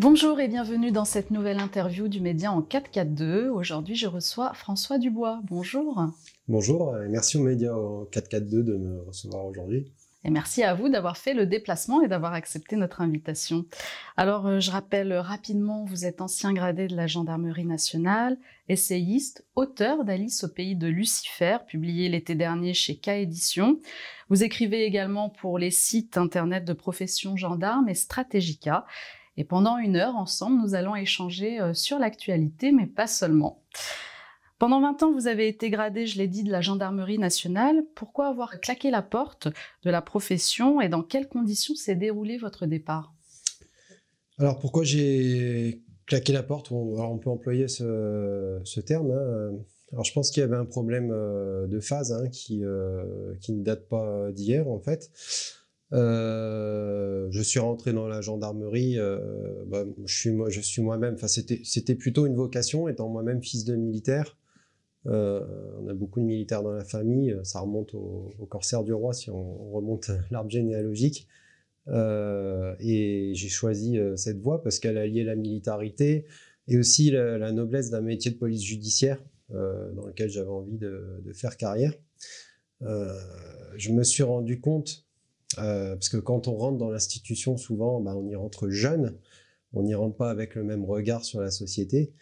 Bonjour et bienvenue dans cette nouvelle interview du Média en 442. Aujourd'hui, je reçois François Dubois. Bonjour. Bonjour, et merci aux médias au 442 de me recevoir aujourd'hui. Et merci à vous d'avoir fait le déplacement et d'avoir accepté notre invitation. Alors, je rappelle rapidement, vous êtes ancien gradé de la Gendarmerie nationale, essayiste, auteur d'Alice au pays de Lucifer, publié l'été dernier chez K Éditions. Vous écrivez également pour les sites internet de Profession Gendarme et Stratégica. Et pendant une heure, ensemble, nous allons échanger sur l'actualité, mais pas seulement. Pendant 20 ans, vous avez été gradé, je l'ai dit, de la Gendarmerie nationale. Pourquoi avoir claqué la porte de la profession et dans quelles conditions s'est déroulé votre départ? Alors pourquoi j'ai claqué la porte? Alors on peut employer ce terme, hein. Alors je pense qu'il y avait un problème de phase qui ne date pas d'hier en fait. Je suis rentré dans la gendarmerie, je suis moi-même, enfin c'était plutôt une vocation, étant moi-même fils de militaire. On a beaucoup de militaires dans la famille, ça remonte au corsaire du roi si on remonte l'arbre généalogique. Et j'ai choisi cette voie parce qu'elle alliait la militarité et aussi la noblesse d'un métier de police judiciaire dans lequel j'avais envie de faire carrière. Je me suis rendu compte, parce que quand on rentre dans l'institution, souvent on y rentre jeune, on n'y rentre pas avec le même regard sur la société.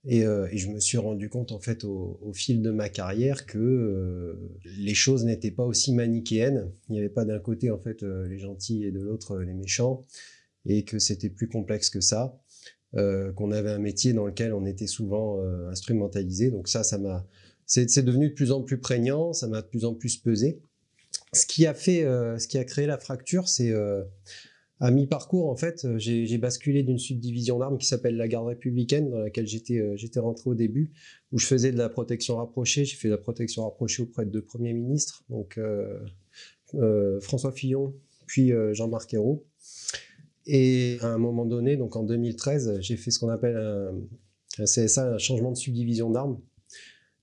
Et je me suis rendu compte en fait au fil de ma carrière que les choses n'étaient pas aussi manichéennes. Il n'y avait pas d'un côté en fait les gentils et de l'autre les méchants, et que c'était plus complexe que ça. Qu'on avait un métier dans lequel on était souvent instrumentalisé. Donc c'est devenu de plus en plus prégnant, ça m'a de plus en plus pesé. Ce qui a créé la fracture, c'est à mi-parcours, en fait, j'ai basculé d'une subdivision d'armes qui s'appelle la garde républicaine, dans laquelle j'étais rentré au début, où je faisais de la protection rapprochée. J'ai fait de la protection rapprochée auprès de deux premiers ministres, donc François Fillon, puis Jean-Marc Ayrault. Et à un moment donné, donc en 2013, j'ai fait ce qu'on appelle un CSA, un changement de subdivision d'armes.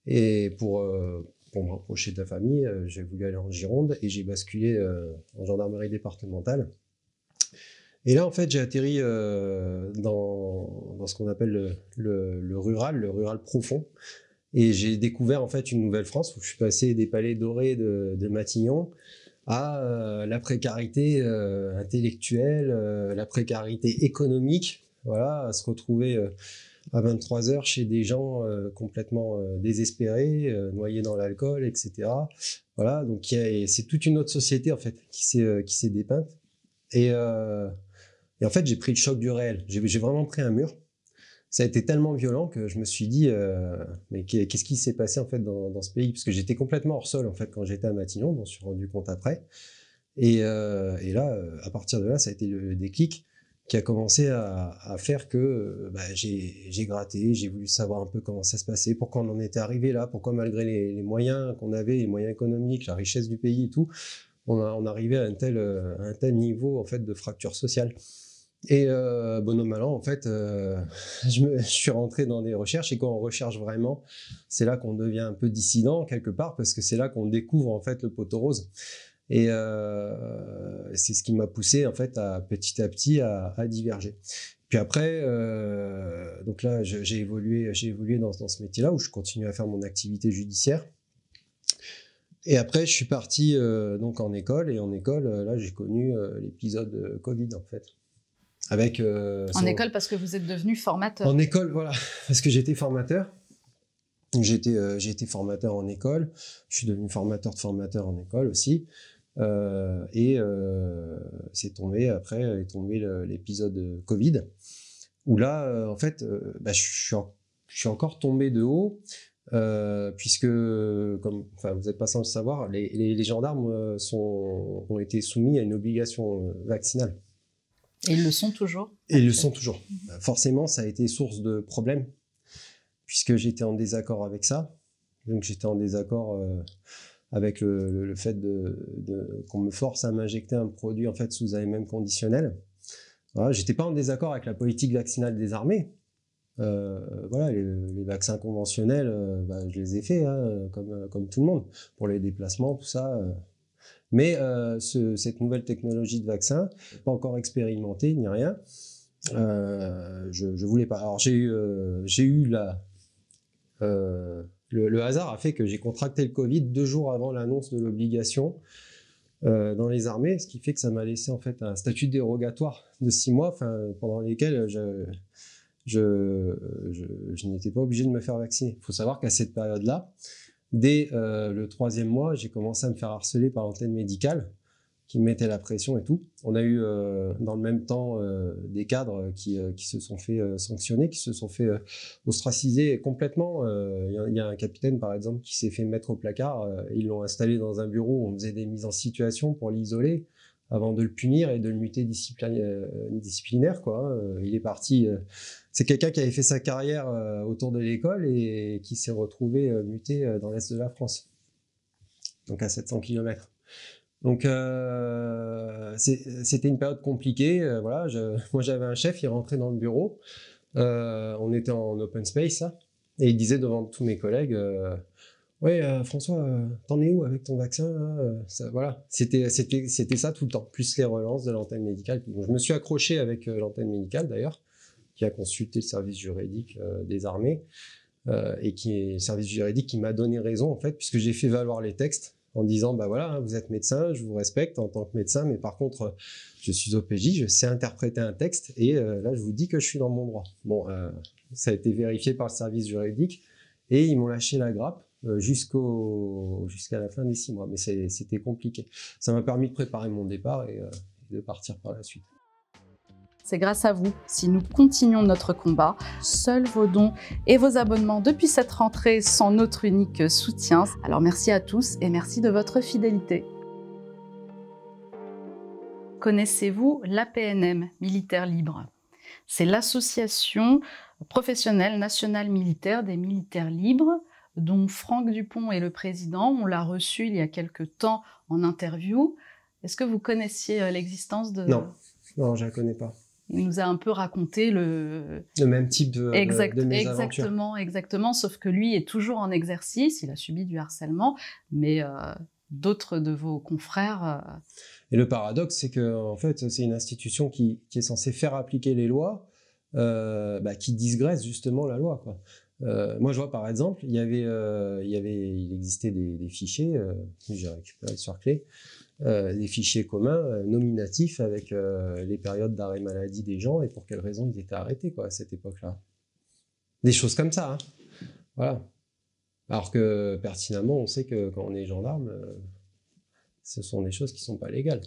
Et pour me rapprocher de la famille, j'ai voulu aller en Gironde et j'ai basculé en gendarmerie départementale. Et là, en fait, j'ai atterri dans ce qu'on appelle le rural profond. Et j'ai découvert, en fait, une nouvelle France où je suis passé des palais dorés de Matignon à la précarité intellectuelle, la précarité économique, voilà, à se retrouver à 23 heures chez des gens complètement désespérés, noyés dans l'alcool, etc. Voilà, donc c'est toute une autre société, en fait, qui s'est dépeinte. Et en fait, j'ai pris le choc du réel. J'ai vraiment pris un mur. Ça a été tellement violent que je me suis dit, mais qu'est-ce qui s'est passé en fait dans ce pays? Parce que j'étais complètement hors sol en fait quand j'étais à Matignon, je m'en suis rendu compte après. Et là, à partir de là, ça a été le déclic qui a commencé à faire que j'ai gratté, j'ai voulu savoir un peu comment ça se passait, pourquoi on en était arrivé là, pourquoi malgré les moyens qu'on avait, les moyens économiques, la richesse du pays et tout, on arrivait à un tel niveau en fait de fracture sociale. Et bon an mal an, en fait, je suis rentré dans des recherches, et quand on recherche vraiment, c'est là qu'on devient un peu dissident quelque part, parce que c'est là qu'on découvre en fait le poteau rose. Et c'est ce qui m'a poussé en fait petit à petit à diverger. Puis après, donc là, j'ai évolué dans ce métier-là où je continue à faire mon activité judiciaire. Et après, je suis parti donc en école, et en école, là, j'ai connu l'épisode Covid en fait. En école parce que vous êtes devenu formateur. En école, voilà, parce que j'étais formateur. J'ai été formateur en école. Je suis devenu formateur de formateurs en école aussi. C'est tombé l'épisode Covid, où là, en fait, je suis encore tombé de haut, puisque, vous n'êtes pas sans le savoir, les gendarmes ont été soumis à une obligation vaccinale. Et ils le sont toujours. Et ils le sont toujours. Forcément, ça a été source de problèmes, puisque j'étais en désaccord avec ça. Donc j'étais en désaccord avec le fait qu'on me force à m'injecter un produit en fait sous AMM conditionnel. Voilà, j'étais pas en désaccord avec la politique vaccinale des armées. Voilà, les vaccins conventionnels, je les ai faits, comme tout le monde, pour les déplacements, tout ça. Mais cette nouvelle technologie de vaccin, pas encore expérimentée ni rien, Je voulais pas. Alors j'ai eu le hasard a fait que j'ai contracté le Covid 2 jours avant l'annonce de l'obligation dans les armées, ce qui fait que ça m'a laissé en fait un statut dérogatoire de 6 mois, pendant lesquels je n'étais pas obligé de me faire vacciner. Il faut savoir qu'à cette période-là, dès le 3e mois, j'ai commencé à me faire harceler par l'antenne médicale, qui me mettait la pression et tout. On a eu dans le même temps des cadres qui se sont fait sanctionner, qui se sont fait ostraciser complètement. Il y a un capitaine, par exemple, qui s'est fait mettre au placard. Ils l'ont installé dans un bureau où on faisait des mises en situation pour l'isoler avant de le punir et de le muter disciplinaire, quoi. Il est parti... c'est quelqu'un qui avait fait sa carrière autour de l'école et qui s'est retrouvé muté dans l'Est de la France, donc à 700 km. Donc c'était une période compliquée. Voilà, moi j'avais un chef, il rentrait dans le bureau, on était en open space là, et il disait devant tous mes collègues, ouais François, t'en es où avec ton vaccin ça, voilà, c'était ça tout le temps, plus les relances de l'antenne médicale. Donc, je me suis accroché avec l'antenne médicale d'ailleurs, qui a consulté le service juridique des armées, et qui est le service juridique qui m'a donné raison en fait, puisque j'ai fait valoir les textes en disant bah voilà, hein, vous êtes médecin, je vous respecte en tant que médecin, mais par contre je suis OPJ, je sais interpréter un texte et là je vous dis que je suis dans mon droit. Bon, ça a été vérifié par le service juridique et ils m'ont lâché la grappe jusqu'à la fin des 6 mois, mais c'était compliqué. Ça m'a permis de préparer mon départ et de partir par la suite. C'est grâce à vous si nous continuons notre combat. Seuls vos dons et vos abonnements depuis cette rentrée sont notre unique soutien. Alors merci à tous et merci de votre fidélité. Connaissez-vous l'APNM, Militaires Libres? C'est l'association professionnelle nationale militaire des militaires libres, dont Franck Dupont est le président. On l'a reçu il y a quelque temps en interview. Est-ce que vous connaissiez l'existence de... Non, je ne la connais pas. Il nous a un peu raconté le même type de mésaventures. Exactement, sauf que lui est toujours en exercice, il a subi du harcèlement, mais d'autres de vos confrères... Et le paradoxe, c'est que en fait, c'est une institution qui est censée faire appliquer les lois, qui disgrace justement la loi, quoi. Moi, je vois par exemple, il existait des fichiers, j'ai récupéré sur clé, des fichiers communs nominatifs avec les périodes d'arrêt maladie des gens et pour quelles raisons ils étaient arrêtés, quoi, à cette époque-là. Des choses comme ça, hein. Voilà. Alors que pertinemment, on sait que quand on est gendarme, ce sont des choses qui ne sont pas légales.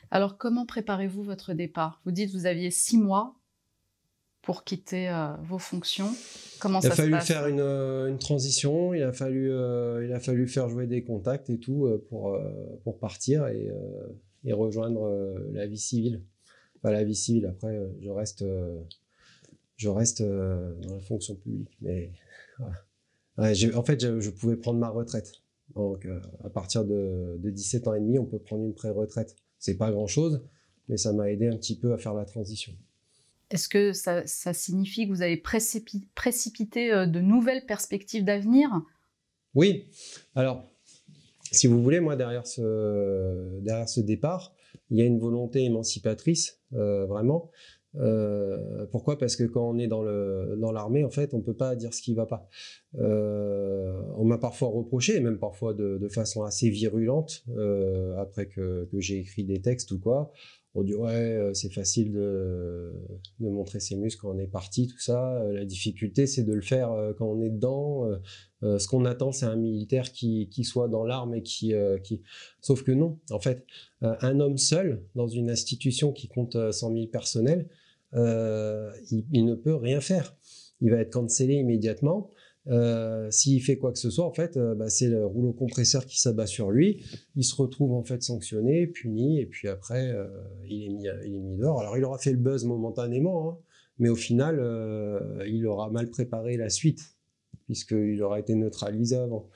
Alors, comment préparez-vous votre départ? Vous dites que vous aviez 6 mois pour quitter vos fonctions. Comment ça se passe? Il a fallu faire une transition, il a fallu faire jouer des contacts et tout pour partir et rejoindre la vie civile. Enfin, la vie civile, après, je reste dans la fonction publique. Mais voilà. Ouais, en fait, je pouvais prendre ma retraite. Donc, à partir de 17 ans et demi, on peut prendre une pré-retraite. C'est pas grand-chose, mais ça m'a aidé un petit peu à faire la transition. Est-ce que ça signifie que vous avez précipité de nouvelles perspectives d'avenir? Oui. Alors, si vous voulez, moi, derrière ce départ, il y a une volonté émancipatrice, vraiment. Pourquoi? Parce que quand on est dans l'armée, en fait, on ne peut pas dire ce qui ne va pas. On m'a parfois reproché, et même parfois de façon assez virulente, après que j'ai écrit des textes ou quoi. On dit ouais, c'est facile de montrer ses muscles quand on est parti, tout ça. La difficulté, c'est de le faire quand on est dedans. Ce qu'on attend, c'est un militaire qui soit dans l'arme et qui... Sauf que non, en fait, un homme seul dans une institution qui compte 100 000 personnels, il ne peut rien faire. Il va être cancellé immédiatement. S'il fait quoi que ce soit, en fait, c'est le rouleau compresseur qui s'abat sur lui. Il se retrouve en fait sanctionné, puni, et puis après, il est mis dehors. Alors, il aura fait le buzz momentanément, hein, mais au final, il aura mal préparé la suite, puisqu'il aura été neutralisé avant.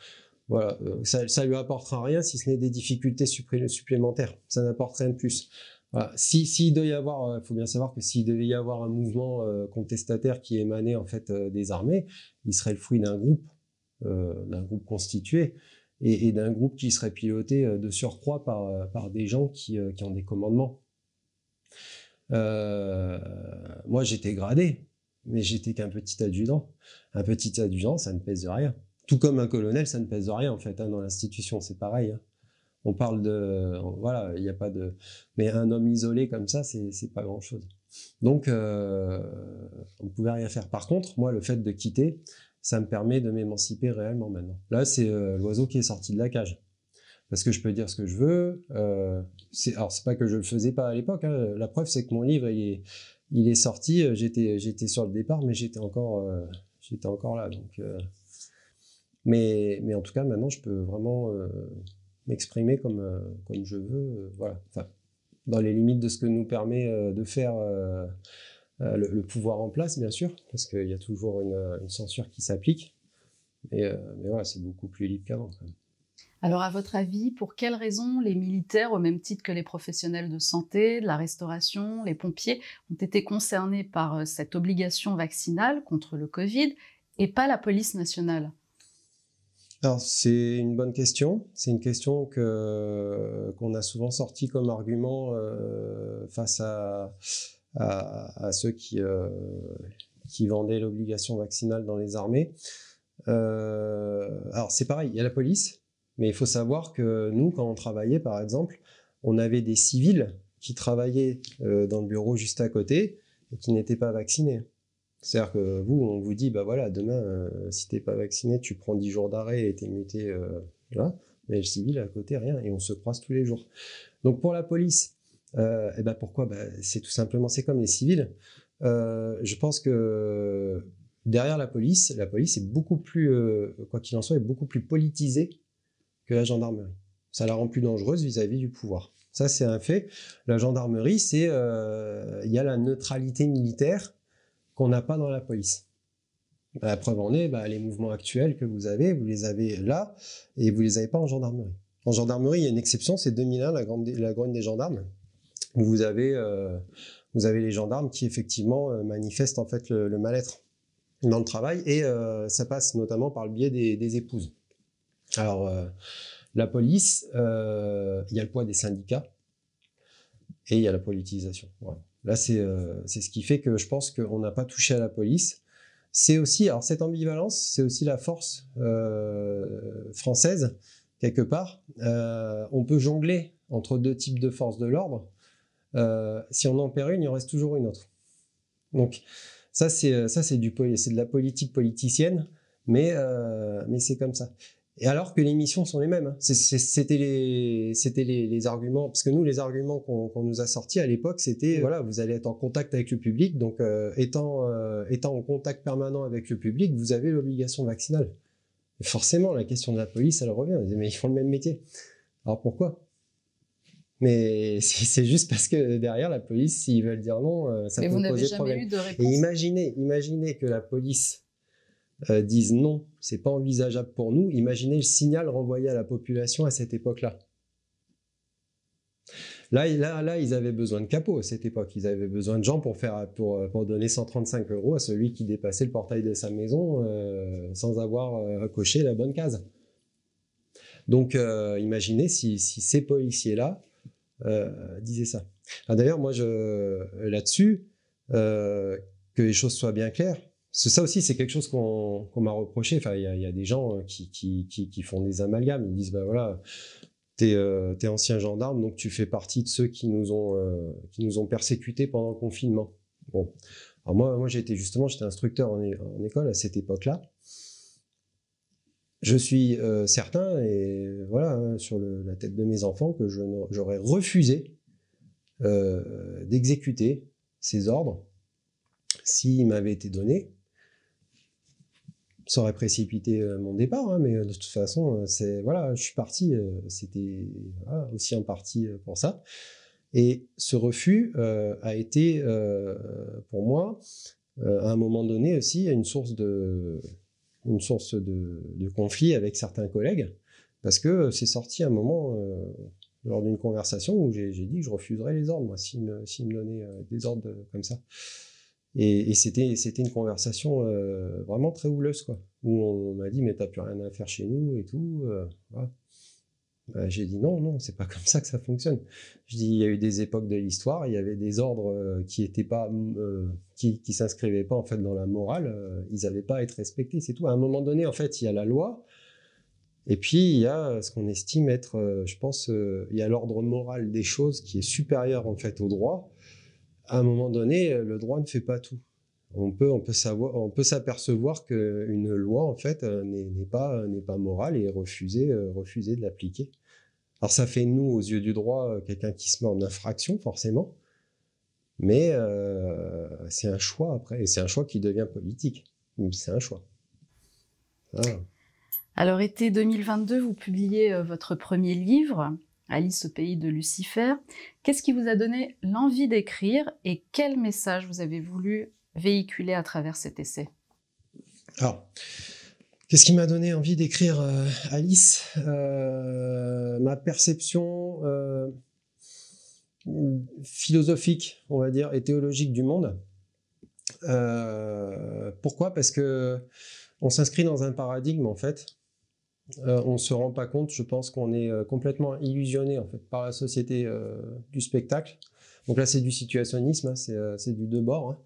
Voilà, ça lui apportera rien si ce n'est des difficultés supplémentaires. Ça n'apporte rien de plus. Voilà. S'il devait y avoir, il faut bien savoir que s'il devait y avoir un mouvement contestataire qui émanait en fait des armées, il serait le fruit d'un groupe constitué et d'un groupe qui serait piloté de surcroît par des gens qui ont des commandements. Moi, j'étais gradé, mais j'étais qu'un petit adjudant. Un petit adjudant, ça ne pèse de rien. Tout comme un colonel, ça ne pèse de rien, en fait, hein, dans l'institution, c'est pareil. Hein. On parle de... Voilà, il n'y a pas de... Mais un homme isolé comme ça, c'est pas grand-chose. Donc, on ne pouvait rien faire. Par contre, moi, le fait de quitter, ça me permet de m'émanciper réellement maintenant. Là, c'est l'oiseau qui est sorti de la cage. Parce que je peux dire ce que je veux. Alors, c'est pas que je le faisais pas à l'époque. Hein. La preuve, c'est que mon livre, il est sorti. J'étais sur le départ, mais j'étais encore là. Donc, mais en tout cas, maintenant, je peux vraiment m'exprimer comme je veux. Voilà. Enfin, dans les limites de ce que nous permet de faire le pouvoir en place, bien sûr, parce qu'il y a toujours une censure qui s'applique. Mais voilà, c'est beaucoup plus libre qu'avant, quand même. Alors, à votre avis, pour quelles raisons les militaires, au même titre que les professionnels de santé, de la restauration, les pompiers, ont été concernés par cette obligation vaccinale contre le Covid et pas la police nationale? Alors, c'est une bonne question. C'est une question qu'on a souvent sorti comme argument face à ceux qui vendaient l'obligation vaccinale dans les armées. Alors, c'est pareil, il y a la police, mais il faut savoir que nous, quand on travaillait, par exemple, on avait des civils qui travaillaient dans le bureau juste à côté et qui n'étaient pas vaccinés. C'est-à-dire que vous, on vous dit, bah voilà, demain, si t'es pas vacciné, tu prends 10 jours d'arrêt et t'es muté là. Mais le civil, à côté, rien. Et on se croise tous les jours. Donc pour la police, et ben pourquoi? C'est tout simplement, c'est comme les civils. Je pense que derrière la police est beaucoup plus, quoi qu'il en soit, est beaucoup plus politisée que la gendarmerie. Ça la rend plus dangereuse vis-à-vis du pouvoir. Ça, c'est un fait. La gendarmerie, il y a la neutralité militaire qu'on n'a pas dans la police. La preuve en est, les mouvements actuels que vous les avez là, et vous les avez pas en gendarmerie. En gendarmerie, il y a une exception, c'est 2001, la grogne des gendarmes, où vous avez les gendarmes qui effectivement manifestent en fait le mal-être dans le travail, et ça passe notamment par le biais des épouses. Alors, la police, il y a le poids des syndicats, et il y a la politisation. Voilà. Là, c'est ce qui fait que je pense qu'on n'a pas touché à la police. C'est aussi, alors cette ambivalence, c'est aussi la force française, quelque part. On peut jongler entre deux types de forces de l'ordre. Si on en perd une, il en reste toujours une autre. Donc, ça, c'est de la politique politicienne, mais c'est comme ça. Et alors que les missions sont les mêmes. Hein. C'était les arguments, parce que nous, les arguments qu'on nous a sortis à l'époque, c'était, voilà, vous allez être en contact avec le public, donc étant en contact permanent avec le public, vous avez l'obligation vaccinale. Et forcément, la question de la police, elle revient. Mais ils font le même métier. Alors pourquoi? Mais c'est juste parce que derrière, la police, s'ils veulent dire non, ça peut poser problème. Mais vous n'avez jamais eu de réponse? Et imaginez que la police disent non, c'est pas envisageable pour nous. Imaginez le signal renvoyé à la population à cette époque-là. Là, ils avaient besoin de capots à cette époque. Ils avaient besoin de gens pour donner 135 € à celui qui dépassait le portail de sa maison sans avoir coché la bonne case. Donc, imaginez si ces policiers-là disaient ça. D'ailleurs, moi, là-dessus, que les choses soient bien claires. Ça aussi, c'est quelque chose qu'on m'a reproché. Enfin, il y a des gens qui font des amalgames. Ils disent, voilà, t'es ancien gendarme, donc tu fais partie de ceux qui nous ont persécutés pendant le confinement. Bon, alors moi j'étais instructeur en école à cette époque-là. Je suis certain, et voilà, sur la tête de mes enfants, que j'aurais refusé d'exécuter ces ordres s'ils m'avaient été donnés. Ça aurait précipité mon départ, hein, mais de toute façon, je suis parti. C'était aussi en partie pour ça. Et ce refus a été, pour moi, à un moment donné aussi, une source de conflit avec certains collègues, parce que c'est sorti à un moment lors d'une conversation où j'ai dit que je refuserais les ordres, moi, s'ils me donnaient des ordres comme ça. Et c'était une conversation vraiment très houleuse, quoi, où on m'a dit mais t'as plus rien à faire chez nous et tout. Voilà. J'ai dit non, c'est pas comme ça que ça fonctionne. Je dis, il y a eu des époques de l'histoire, il y avait des ordres qui étaient pas, qui s'inscrivaient pas en fait dans la morale, ils n'avaient pas à être respectés, c'est tout. À un moment donné, en fait, il y a la loi, et puis il y a ce qu'on estime être, je pense, il y a l'ordre moral des choses qui est supérieur en fait au droit. À un moment donné, le droit ne fait pas tout. On peut s'apercevoir qu'une loi en fait n'est pas morale et refuser de l'appliquer. Alors ça fait de nous, aux yeux du droit, quelqu'un qui se met en infraction, forcément, mais c'est un choix après, et c'est un choix qui devient politique. C'est un choix. Ah. Alors, été 2022, vous publiez votre premier livre, Alice au pays de Lucifer. Qu'est-ce qui vous a donné l'envie d'écrire et quel message vous avez voulu véhiculer à travers cet essai? Alors, qu'est-ce qui m'a donné envie d'écrire Alice? Ma perception philosophique, on va dire, et théologique du monde. Pourquoi? Parce que on s'inscrit dans un paradigme, en fait. On ne se rend pas compte, je pense qu'on est complètement illusionné en fait, par la société du spectacle. Donc là, c'est du situationnisme, hein, c'est du Debord. Hein.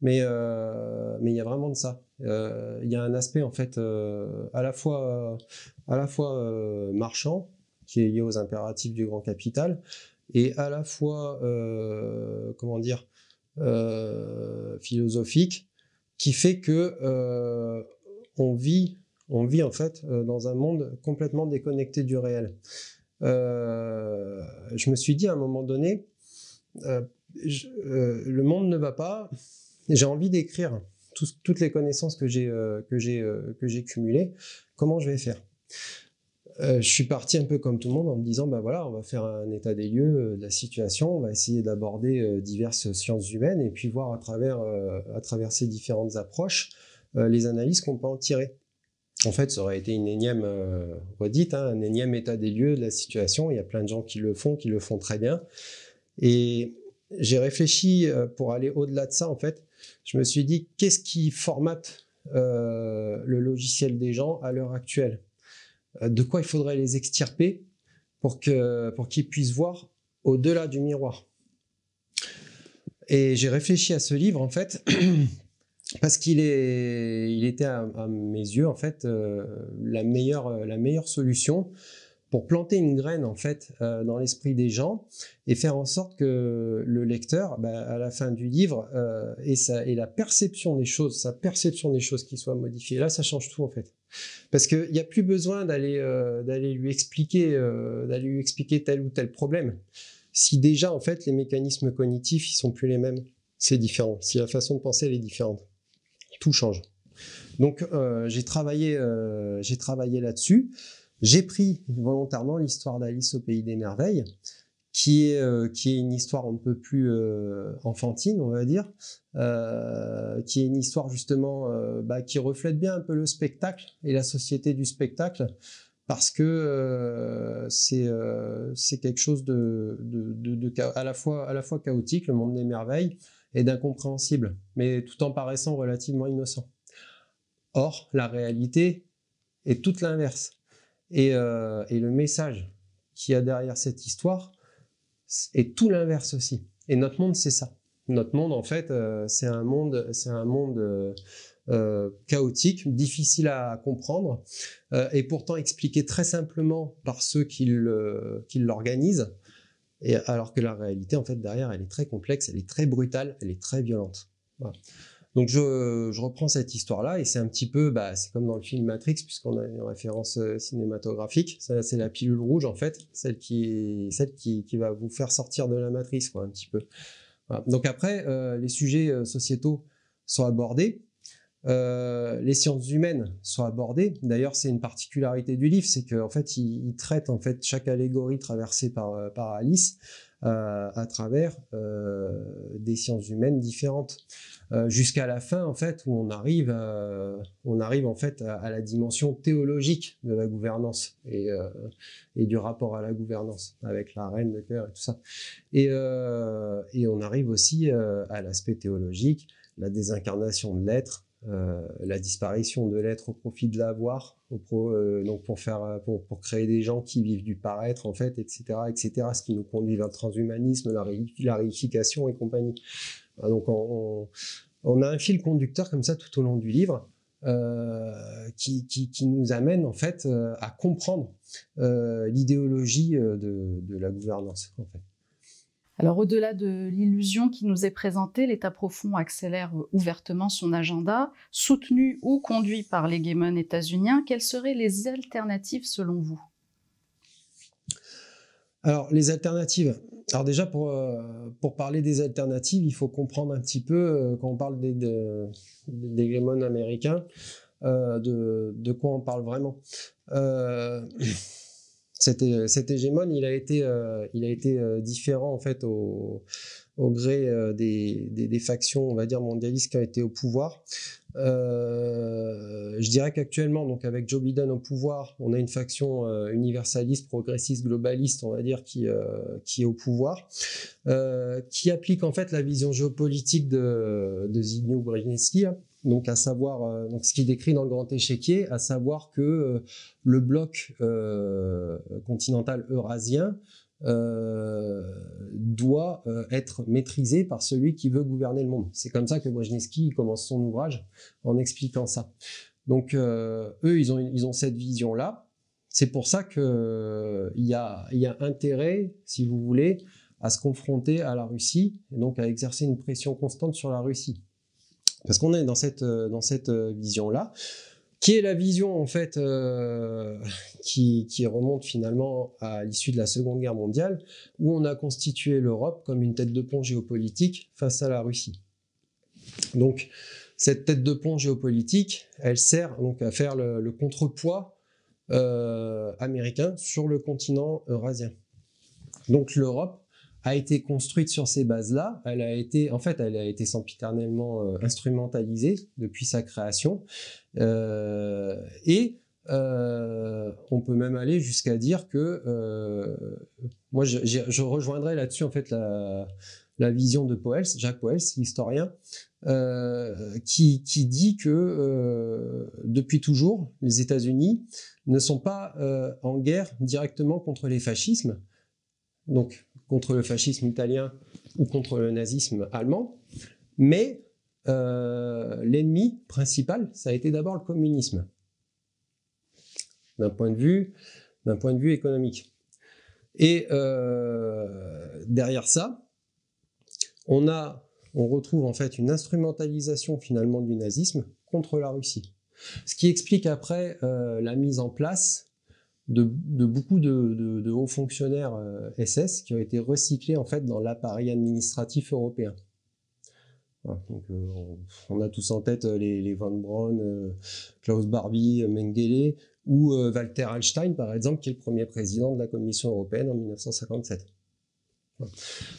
Mais il y a vraiment de ça. Il y a un aspect en fait à la fois marchand qui est lié aux impératifs du grand capital et à la fois comment dire philosophique qui fait que on vit en fait dans un monde complètement déconnecté du réel. Je me suis dit à un moment donné, le monde ne va pas. J'ai envie d'écrire toutes les connaissances que j'ai cumulées. Comment je vais faire? Je suis parti un peu comme tout le monde en me disant, ben voilà, on va faire un état des lieux de la situation, on va essayer d'aborder diverses sciences humaines et puis voir à travers ces différentes approches les analyses qu'on peut en tirer. En fait, ça aurait été une énième redite, hein, un énième état des lieux de la situation. Il y a plein de gens qui le font très bien. Et j'ai réfléchi pour aller au-delà de ça, en fait. Je me suis dit, qu'est-ce qui formate le logiciel des gens à l'heure actuelle? De quoi il faudrait les extirper pour qu'ils puissent voir au-delà du miroir? Et j'ai réfléchi à ce livre, en fait, parce qu'il était à mes yeux, en fait, la meilleure solution pour planter une graine en fait dans l'esprit des gens et faire en sorte que le lecteur, à la fin du livre, ait la perception des choses, sa perception des choses qui soit modifiée. Là, ça change tout en fait, parce qu'il n'y a plus besoin d'aller lui expliquer tel ou tel problème. Si déjà en fait les mécanismes cognitifs ils sont plus les mêmes, c'est différent. Si la façon de penser elle est différente, tout change. Donc j'ai travaillé là-dessus. J'ai pris volontairement l'histoire d'Alice au pays des merveilles, qui est une histoire on ne peut plus enfantine, on va dire, qui est une histoire justement qui reflète bien un peu le spectacle et la société du spectacle, parce que c'est quelque chose à la fois chaotique, le monde des merveilles, et d'incompréhensible, mais tout en paraissant relativement innocent. Or, la réalité est toute l'inverse. Et le message qu'il y a derrière cette histoire est tout l'inverse aussi. Et notre monde, c'est ça. Notre monde, en fait, c'est un monde chaotique, difficile à comprendre, et pourtant expliqué très simplement par ceux qui l'organisent. Et alors que la réalité, en fait, derrière, elle est très complexe, elle est très brutale, elle est très violente. Voilà. Donc je reprends cette histoire-là et c'est un petit peu, c'est comme dans le film Matrix, puisqu'on a une référence cinématographique. Ça, c'est la pilule rouge en fait, celle qui va vous faire sortir de la matrice, quoi, un petit peu. Voilà. Donc après, les sujets sociétaux sont abordés, les sciences humaines sont abordées. D'ailleurs, c'est une particularité du livre, c'est qu'en fait, il traite en fait chaque allégorie traversée par Alice à travers des sciences humaines différentes. Jusqu'à la fin en fait où on arrive en fait à la dimension théologique de la gouvernance et du rapport à la gouvernance avec la reine de cœur et tout ça, et on arrive aussi à l'aspect théologique, la désincarnation de l'être, la disparition de l'être au profit de l'avoir, donc pour créer des gens qui vivent du paraître en fait, etc., etc. Ce qui nous conduit vers le transhumanisme, la réification et compagnie. Donc on a un fil conducteur comme ça tout au long du livre qui nous amène en fait à comprendre l'idéologie de la gouvernance en fait. Alors, au-delà de l'illusion qui nous est présentée, l'État profond accélère ouvertement son agenda, soutenu ou conduit par l'hégémon états-unien. Quelles seraient les alternatives selon vous? Alors, les alternatives. Alors déjà, pour parler des alternatives, il faut comprendre un petit peu, quand on parle d'hégémon américain, de quoi on parle vraiment. Cet hégémon, il a été différent en fait au gré des factions, on va dire mondialistes qui ont été au pouvoir. Je dirais qu'actuellement, donc avec Joe Biden au pouvoir, on a une faction universaliste, progressiste, globaliste, on va dire, qui est au pouvoir, qui applique en fait la vision géopolitique de Zbigniew Brzezinski. Donc à savoir, donc ce qui décrit dans le Grand Échiquier, à savoir que le bloc continental eurasien doit être maîtrisé par celui qui veut gouverner le monde. C'est comme ça que Brzezinski commence son ouvrage en expliquant ça. Donc eux, ils ont cette vision-là. C'est pour ça qu'il y a intérêt, si vous voulez, à se confronter à la Russie et donc à exercer une pression constante sur la Russie. Parce qu'on est dans cette vision-là, qui est la vision en fait qui remonte finalement à l'issue de la Seconde Guerre mondiale, où on a constitué l'Europe comme une tête de pont géopolitique face à la Russie. Donc cette tête de pont géopolitique, elle sert donc à faire le contrepoids américain sur le continent eurasien. Donc l'Europe a été construite sur ces bases-là. Elle a été sempiternellement instrumentalisée depuis sa création. Et on peut même aller jusqu'à dire que moi, je rejoindrai là-dessus en fait la vision de Poels, Jacques Poels, historien, qui dit que depuis toujours, les États-Unis ne sont pas en guerre directement contre les fascismes, donc contre le fascisme italien ou contre le nazisme allemand, mais l'ennemi principal, ça a été d'abord le communisme, d'un point de vue économique. Et derrière ça, on retrouve en fait une instrumentalisation finalement du nazisme contre la Russie. Ce qui explique après la mise en place de beaucoup de hauts fonctionnaires SS qui ont été recyclés en fait dans l'appareil administratif européen. Voilà, donc, on a tous en tête les Von Braun, Klaus Barbie, Mengele ou Walter Hallstein par exemple, qui est le premier président de la Commission européenne en 1957. Voilà.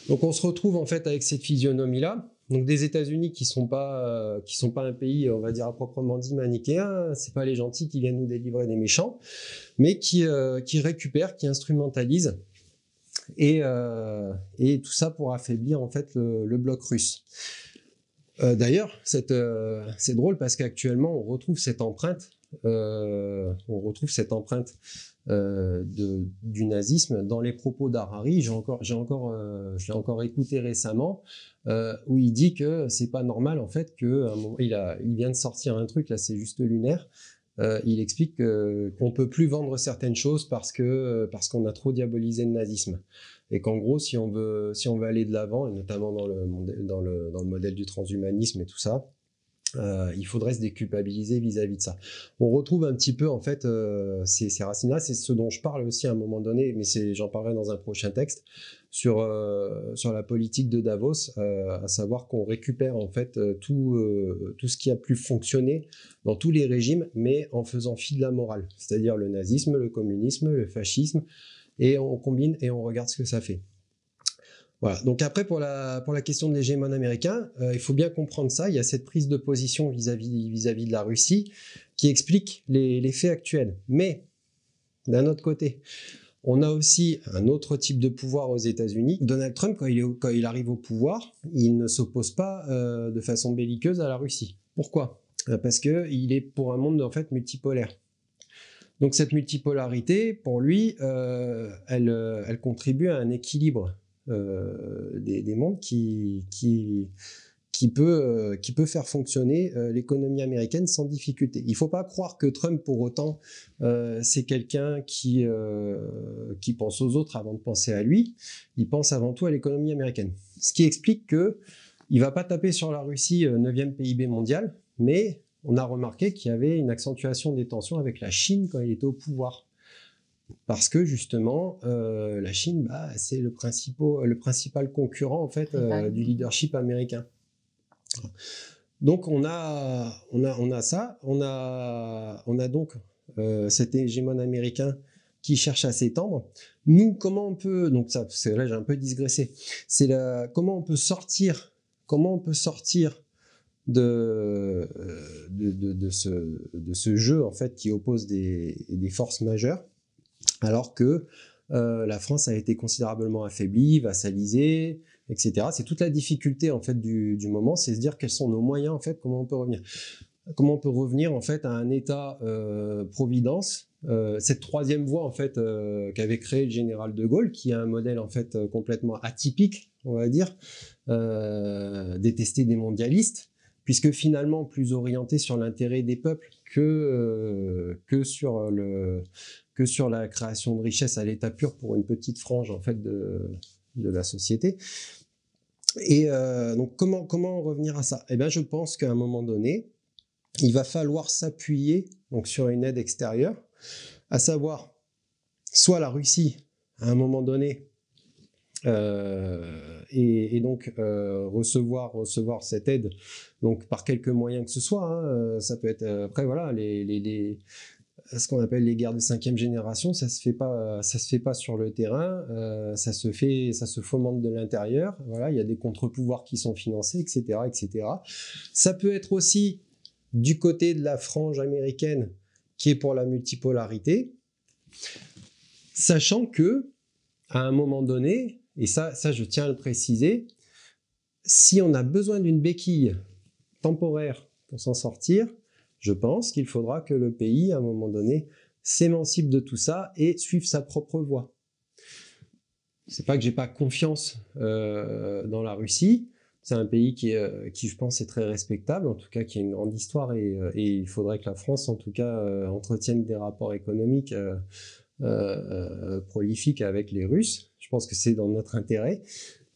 Donc on se retrouve en fait avec cette physionomie-là. Donc des États-Unis qui sont pas un pays, on va dire à proprement dit manichéen, c'est pas les gentils qui viennent nous délivrer des méchants, mais qui récupèrent, qui instrumentalisent, et tout ça pour affaiblir en fait le bloc russe. D'ailleurs, c'est drôle parce qu'actuellement on retrouve cette empreinte du nazisme dans les propos d'Harari. Je l'ai encore écouté récemment, où il dit que c'est pas normal en fait il vient de sortir un truc là, c'est juste lunaire. Il explique qu'on peut plus vendre certaines choses parce qu'on a trop diabolisé le nazisme, et qu'en gros si on veut aller de l'avant, et notamment dans le modèle du transhumanisme et tout ça, il faudrait se déculpabiliser vis-à-vis de ça. On retrouve un petit peu en fait ces racines-là. C'est ce dont je parle aussi à un moment donné, mais j'en parlerai dans un prochain texte sur la politique de Davos, à savoir qu'on récupère en fait tout ce qui a pu fonctionner dans tous les régimes, mais en faisant fi de la morale, c'est-à-dire le nazisme, le communisme, le fascisme, et on combine et on regarde ce que ça fait. Voilà. Donc après, pour la question de l'hégémon américain, il faut bien comprendre ça. Il y a cette prise de position vis-à-vis de la Russie qui explique les faits actuels. Mais d'un autre côté, on a aussi un autre type de pouvoir aux États-Unis. Donald Trump, quand il arrive au pouvoir, il ne s'oppose pas de façon belliqueuse à la Russie. Pourquoi ? parce qu'il est pour un monde en fait multipolaire. Donc cette multipolarité, pour lui, elle contribue à un équilibre des mondes qui peut faire fonctionner l'économie américaine sans difficulté. Il ne faut pas croire que Trump, pour autant, c'est quelqu'un qui pense aux autres avant de penser à lui. Il pense avant tout à l'économie américaine. Ce qui explique qu'il ne va pas taper sur la Russie, 9e PIB mondial, mais on a remarqué qu'il y avait une accentuation des tensions avec la Chine quand il était au pouvoir. Parce que justement, la Chine, c'est le principal concurrent en fait, du leadership américain. Donc on a ça, on a donc cet hégémon américain qui cherche à s'étendre. Nous, comment on peut, donc ça, là j'ai un peu digressé, comment on peut sortir de ce jeu en fait qui oppose des forces majeures, alors que la France a été considérablement affaiblie, vassalisée, etc. C'est toute la difficulté en fait du moment, c'est se dire quels sont nos moyens en fait, comment on peut revenir en fait à un État providence, cette troisième voie en fait qu'avait créé le général de Gaulle, qui est un modèle en fait complètement atypique, on va dire, détesté des mondialistes, puisque finalement plus orienté sur l'intérêt des peuples que sur la création de richesses à l'état pur pour une petite frange en fait de la société. Et donc comment revenir à ça? Eh bien, je pense qu'à un moment donné, il va falloir s'appuyer donc sur une aide extérieure, à savoir soit la Russie à un moment donné, et donc recevoir cette aide donc par quelque moyen que ce soit, hein, ça peut être après voilà ce qu'on appelle les guerres de 5e génération, ça se fait pas sur le terrain, ça se fomente de l'intérieur, voilà, il y a des contre-pouvoirs qui sont financés, etc. Ça peut être aussi du côté de la frange américaine qui est pour la multipolarité, sachant que à un moment donné, et ça je tiens à le préciser, si on a besoin d'une béquille temporaire pour s'en sortir, je pense qu'il faudra que le pays, à un moment donné, s'émancipe de tout ça et suive sa propre voie. C'est pas que j'ai pas confiance dans la Russie, c'est un pays qui je pense, est très respectable, en tout cas qui a une grande histoire, et il faudrait que la France, en tout cas, entretienne des rapports économiques prolifiques avec les Russes. Je pense que c'est dans notre intérêt.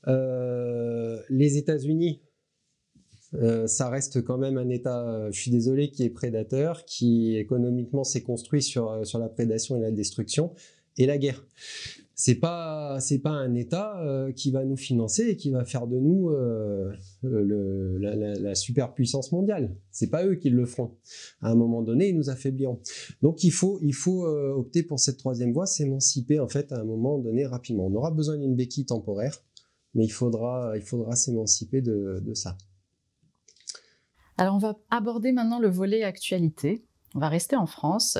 Les États-Unis, ça reste quand même un État, je suis désolé, qui est prédateur, qui économiquement s'est construit sur la prédation et la destruction et la guerre. C'est pas un État qui va nous financer et qui va faire de nous la superpuissance mondiale. C'est pas eux qui le feront. À un moment donné, ils nous affaibliront. Donc il faut opter pour cette troisième voie, s'émanciper en fait à un moment donné rapidement. On aura besoin d'une béquille temporaire, mais il faudra s'émanciper de ça. Alors on va aborder maintenant le volet actualité. On va rester en France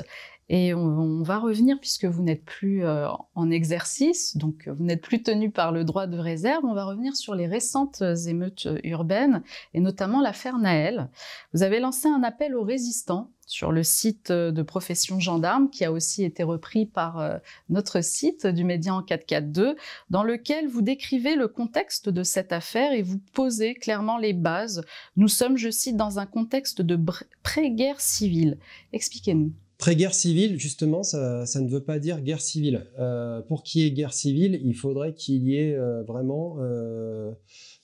et on va revenir, puisque vous n'êtes plus en exercice, donc vous n'êtes plus tenu par le droit de réserve, on va revenir sur les récentes émeutes urbaines et notamment l'affaire Naël. Vous avez lancé un appel aux résistants sur le site de Profession Gendarme, qui a aussi été repris par notre site du Médian 442, dans lequel vous décrivez le contexte de cette affaire et vous posez clairement les bases. Nous sommes, je cite, dans un contexte de pré-guerre civile. Expliquez-nous. Pré-guerre civile, justement, ça ne veut pas dire guerre civile. Pour qu'il y ait guerre civile, il faudrait qu'il y ait vraiment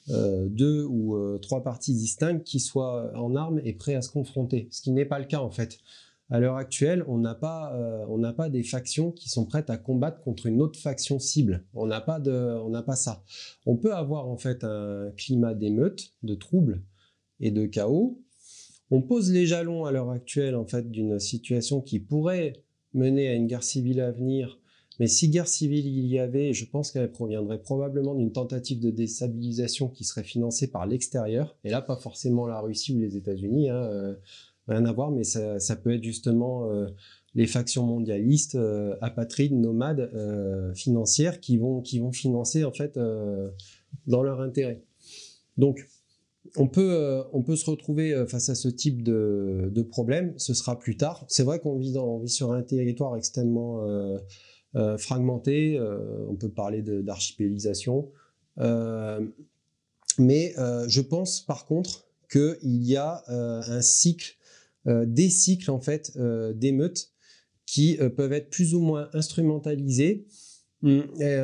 2 ou 3 parties distinctes qui soient en armes et prêts à se confronter, ce qui n'est pas le cas en fait. À l'heure actuelle, on n'a pas des factions qui sont prêtes à combattre contre une autre faction cible. On n'a pas ça. On peut avoir en fait un climat d'émeute, de troubles et de chaos. On pose les jalons à l'heure actuelle en fait d'une situation qui pourrait mener à une guerre civile à venir. Mais si guerre civile il y avait, je pense qu'elle proviendrait probablement d'une tentative de déstabilisation qui serait financée par l'extérieur. Et là, pas forcément la Russie ou les États-Unis, rien à voir, mais ça peut être justement les factions mondialistes, apatrides, nomades, financières, qui vont financer en fait dans leur intérêt. Donc, On peut se retrouver face à ce type de problème, ce sera plus tard. C'est vrai qu'on vit sur un territoire extrêmement fragmenté, on peut parler d'archipélisation, mais je pense par contre qu'il y a un cycle, des cycles en fait d'émeutes qui peuvent être plus ou moins instrumentalisés. Et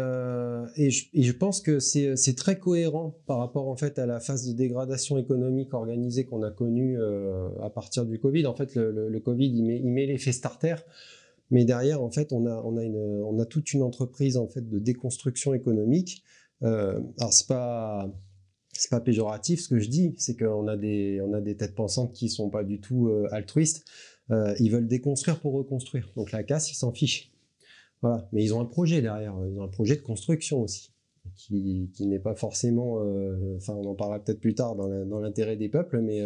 je pense que c'est très cohérent par rapport en fait à la phase de dégradation économique organisée qu'on a connue à partir du Covid. En fait, le Covid il met l'effet starter, mais derrière en fait on a toute une entreprise en fait de déconstruction économique. Alors c'est pas péjoratif ce que je dis, c'est qu'on a des têtes pensantes qui sont pas du tout altruistes. Ils veulent déconstruire pour reconstruire. Donc la casse, ils s'en fichent. Voilà. Mais ils ont un projet derrière, ils ont un projet de construction aussi, qui n'est pas forcément, enfin on en parlera peut-être plus tard dans l'intérêt des peuples, mais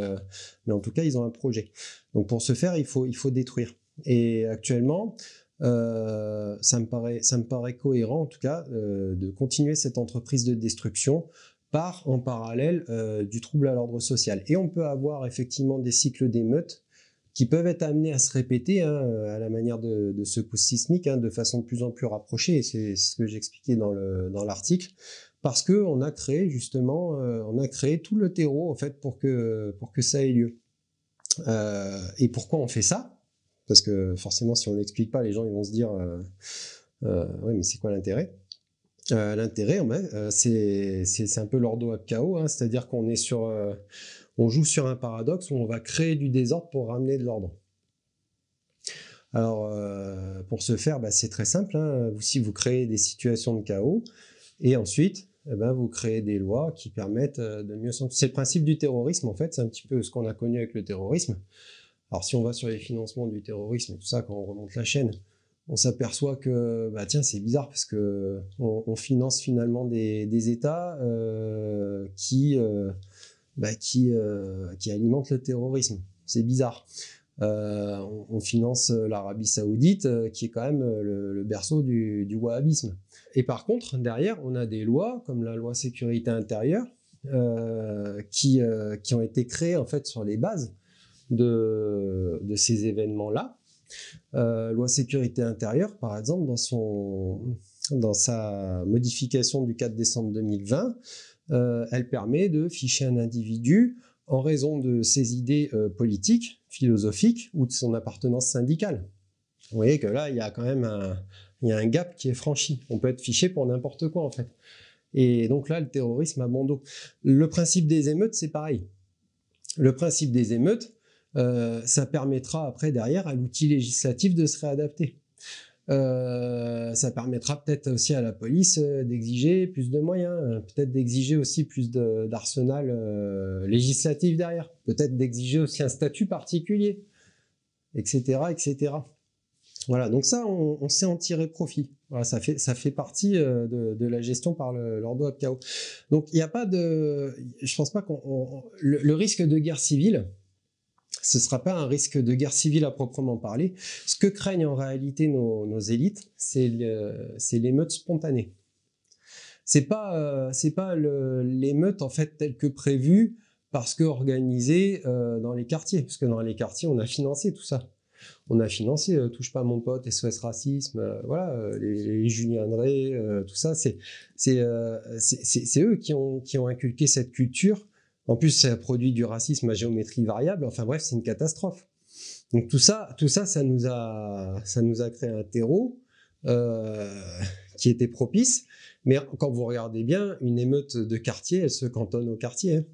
en tout cas ils ont un projet. Donc pour ce faire, il faut détruire. Et actuellement, ça me paraît cohérent en tout cas de continuer cette entreprise de destruction en parallèle du trouble à l'ordre social. Et on peut avoir effectivement des cycles d'émeutes qui peuvent être amenés à se répéter à la manière de secousses sismiques de façon de plus en plus rapprochée, et c'est ce que j'expliquais dans l'article, parce qu'on a créé justement, on a créé tout le terreau en fait pour que ça ait lieu. Et pourquoi on fait ça? Parce que forcément, si on l'explique pas, les gens ils vont se dire oui, mais c'est quoi l'intérêt? L'intérêt, c'est un peu l'ordo ab chaos, c'est-à-dire qu'on est on joue sur un paradoxe où on va créer du désordre pour ramener de l'ordre. Alors, pour ce faire, c'est très simple. Si vous créez des situations de chaos, et ensuite, vous créez des lois qui permettent de mieux s'en... C'est le principe du terrorisme, en fait. C'est un petit peu ce qu'on a connu avec le terrorisme. Alors, si on va sur les financements du terrorisme et tout ça, quand on remonte la chaîne, on s'aperçoit que, tiens, c'est bizarre parce que on finance finalement des États qui alimente le terrorisme. C'est bizarre. On finance l'Arabie Saoudite, qui est quand même le berceau du wahhabisme. Et par contre, derrière, on a des lois, comme la loi sécurité intérieure, qui ont été créées en fait sur les bases de ces événements-là. Loi sécurité intérieure, par exemple, dans sa modification du 4 décembre 2020, elle permet de ficher un individu en raison de ses idées politiques, philosophiques ou de son appartenance syndicale. Vous voyez que là, il y a quand même un gap qui est franchi. On peut être fiché pour n'importe quoi, en fait. Et donc là, le terrorisme a bon dos. Le principe des émeutes, c'est pareil. Le principe des émeutes, ça permettra après, derrière, à l'outil législatif de se réadapter. Ça permettra peut-être aussi à la police d'exiger plus de moyens, peut-être d'exiger aussi plus d'arsenal législatif derrière, peut-être d'exiger aussi un statut particulier, etc., etc. Voilà, donc ça, on sait en tirer profit. Voilà, ça fait partie de la gestion par l'ordo ab chaos. Donc il n'y a pas de... Je pense pas le risque de guerre civile, ce ne sera pas un risque de guerre civile à proprement parler. Ce que craignent en réalité nos élites, c'est l'émeute spontanée. C'est pas l'émeute en fait telle que prévue parce que organisée dans les quartiers, parce que dans les quartiers on a financé tout ça. On a financé Touche pas mon pote, SOS Racisme, voilà, les Julien Drey, tout ça. C'est eux qui ont inculqué cette culture. En plus, ça produit du racisme à géométrie variable. Enfin bref, c'est une catastrophe. Donc tout ça, ça nous a créé un terreau qui était propice. Mais quand vous regardez bien, une émeute de quartier, elle se cantonne au quartier.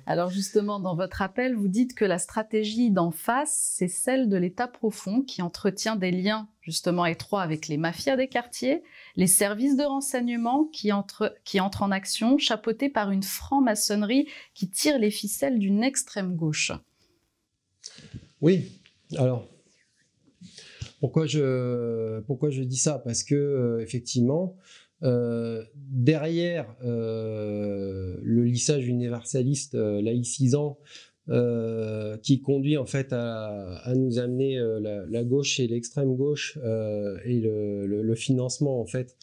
Alors justement, dans votre appel, vous dites que la stratégie d'en face, c'est celle de l'État profond qui entretient des liens justement étroits avec les mafias des quartiers, les services de renseignement qui entrent en action, chapeautés par une franc-maçonnerie qui tire les ficelles d'une extrême gauche. Oui, alors pourquoi je dis ça? Parce que effectivement, derrière le lissage universaliste laïcisant qui conduit en fait à nous amener la gauche et l'extrême gauche et le financement en fait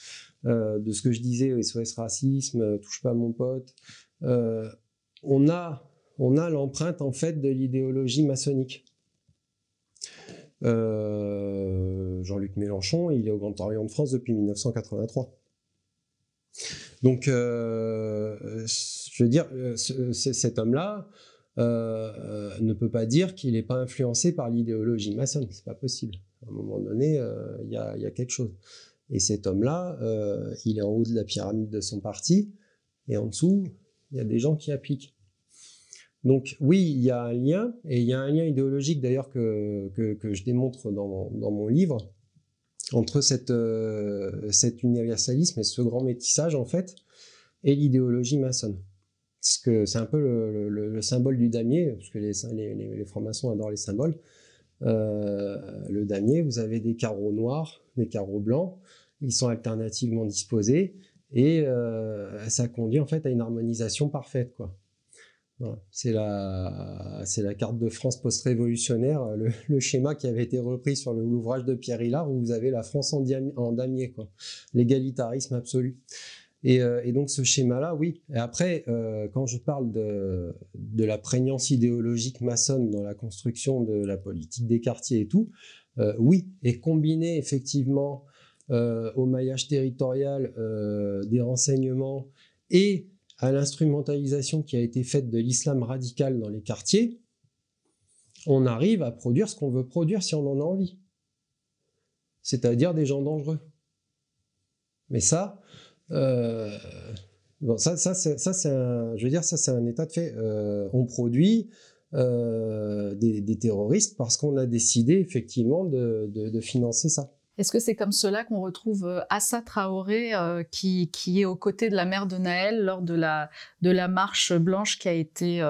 de ce que je disais, SOS Racisme, Touche pas à mon pote, on a on a l'empreinte en fait de l'idéologie maçonnique. Jean-Luc Mélenchon, il est au Grand Orient de France depuis 1983. Donc, je veux dire, cet homme-là ne peut pas dire qu'il n'est pas influencé par l'idéologie maçonne. C'est pas possible. À un moment donné, il y a quelque chose. Et cet homme-là, il est en haut de la pyramide de son parti, et en dessous, il y a des gens qui appliquent. Donc oui, il y a un lien, et il y a un lien idéologique d'ailleurs que je démontre dans mon livre, entre cet universalisme et ce grand métissage en fait, et l'idéologie maçonne. Parce que c'est un peu le symbole du damier, parce que les francs-maçons adorent les symboles. Le damier, vous avez des carreaux noirs, des carreaux blancs, ils sont alternativement disposés, et ça conduit en fait à une harmonisation parfaite, quoi. Voilà. C'est la carte de France post-révolutionnaire, le schéma qui avait été repris sur l'ouvrage de Pierre Hillard, où vous avez la France en damier, quoi. L'égalitarisme absolu. Et donc ce schéma-là, oui. Et après, quand je parle de la prégnance idéologique maçonne dans la construction de la politique des quartiers et tout, oui. Et combiné effectivement au maillage territorial des renseignements et à l'instrumentalisation qui a été faite de l'islam radical dans les quartiers, on arrive à produire ce qu'on veut produire si on en a envie. C'est-à-dire des gens dangereux. Mais ça, bon, ça c'est un état de fait. On produit des terroristes parce qu'on a décidé effectivement de financer ça. Est-ce que c'est comme cela qu'on retrouve Assa Traoré qui est aux côtés de la mère de Naël lors de la marche blanche qui a été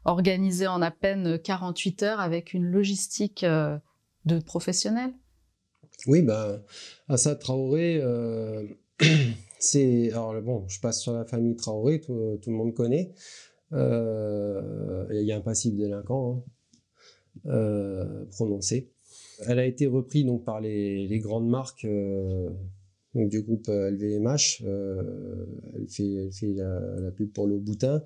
organisée en à peine 48 heures avec une logistique de professionnels? Oui, ben, Assa Traoré, alors bon, je passe sur la famille Traoré, tout le monde connaît. Il y a un passif délinquant prononcé. Elle a été reprise donc, par les grandes marques donc, du groupe LVMH. Elle fait la pub pour Louboutin.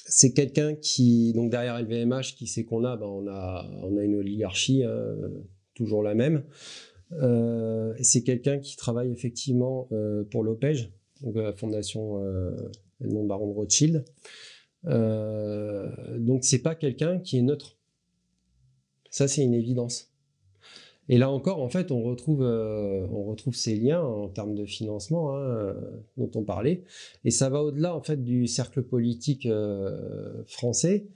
C'est quelqu'un qui, donc derrière LVMH, qui c'est qu'on a, ben, on a une oligarchie, toujours la même. C'est quelqu'un qui travaille effectivement pour l'OPEJ, donc la fondation Edmond Baron de Rothschild. Donc c'est pas quelqu'un qui est neutre. Ça, c'est une évidence. Et là encore, en fait, on retrouve ces liens en termes de financement dont on parlait. Et ça va au-delà, en fait, du cercle politique français.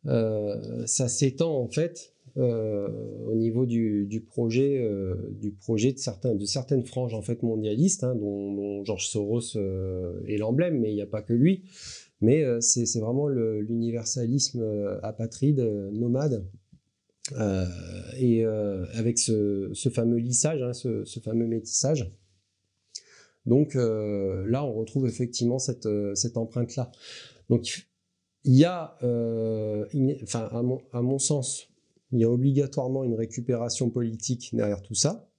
Ça s'étend, en fait, au niveau du projet de certaines franges, en fait, mondialistes, dont George Soros est l'emblème, mais il n'y a pas que lui. Mais c'est vraiment l'universalisme apatride, nomade. Avec ce fameux lissage, ce fameux métissage. Donc là, on retrouve effectivement cette empreinte-là. Donc il y a, à mon sens, il y a obligatoirement une récupération politique derrière tout ça.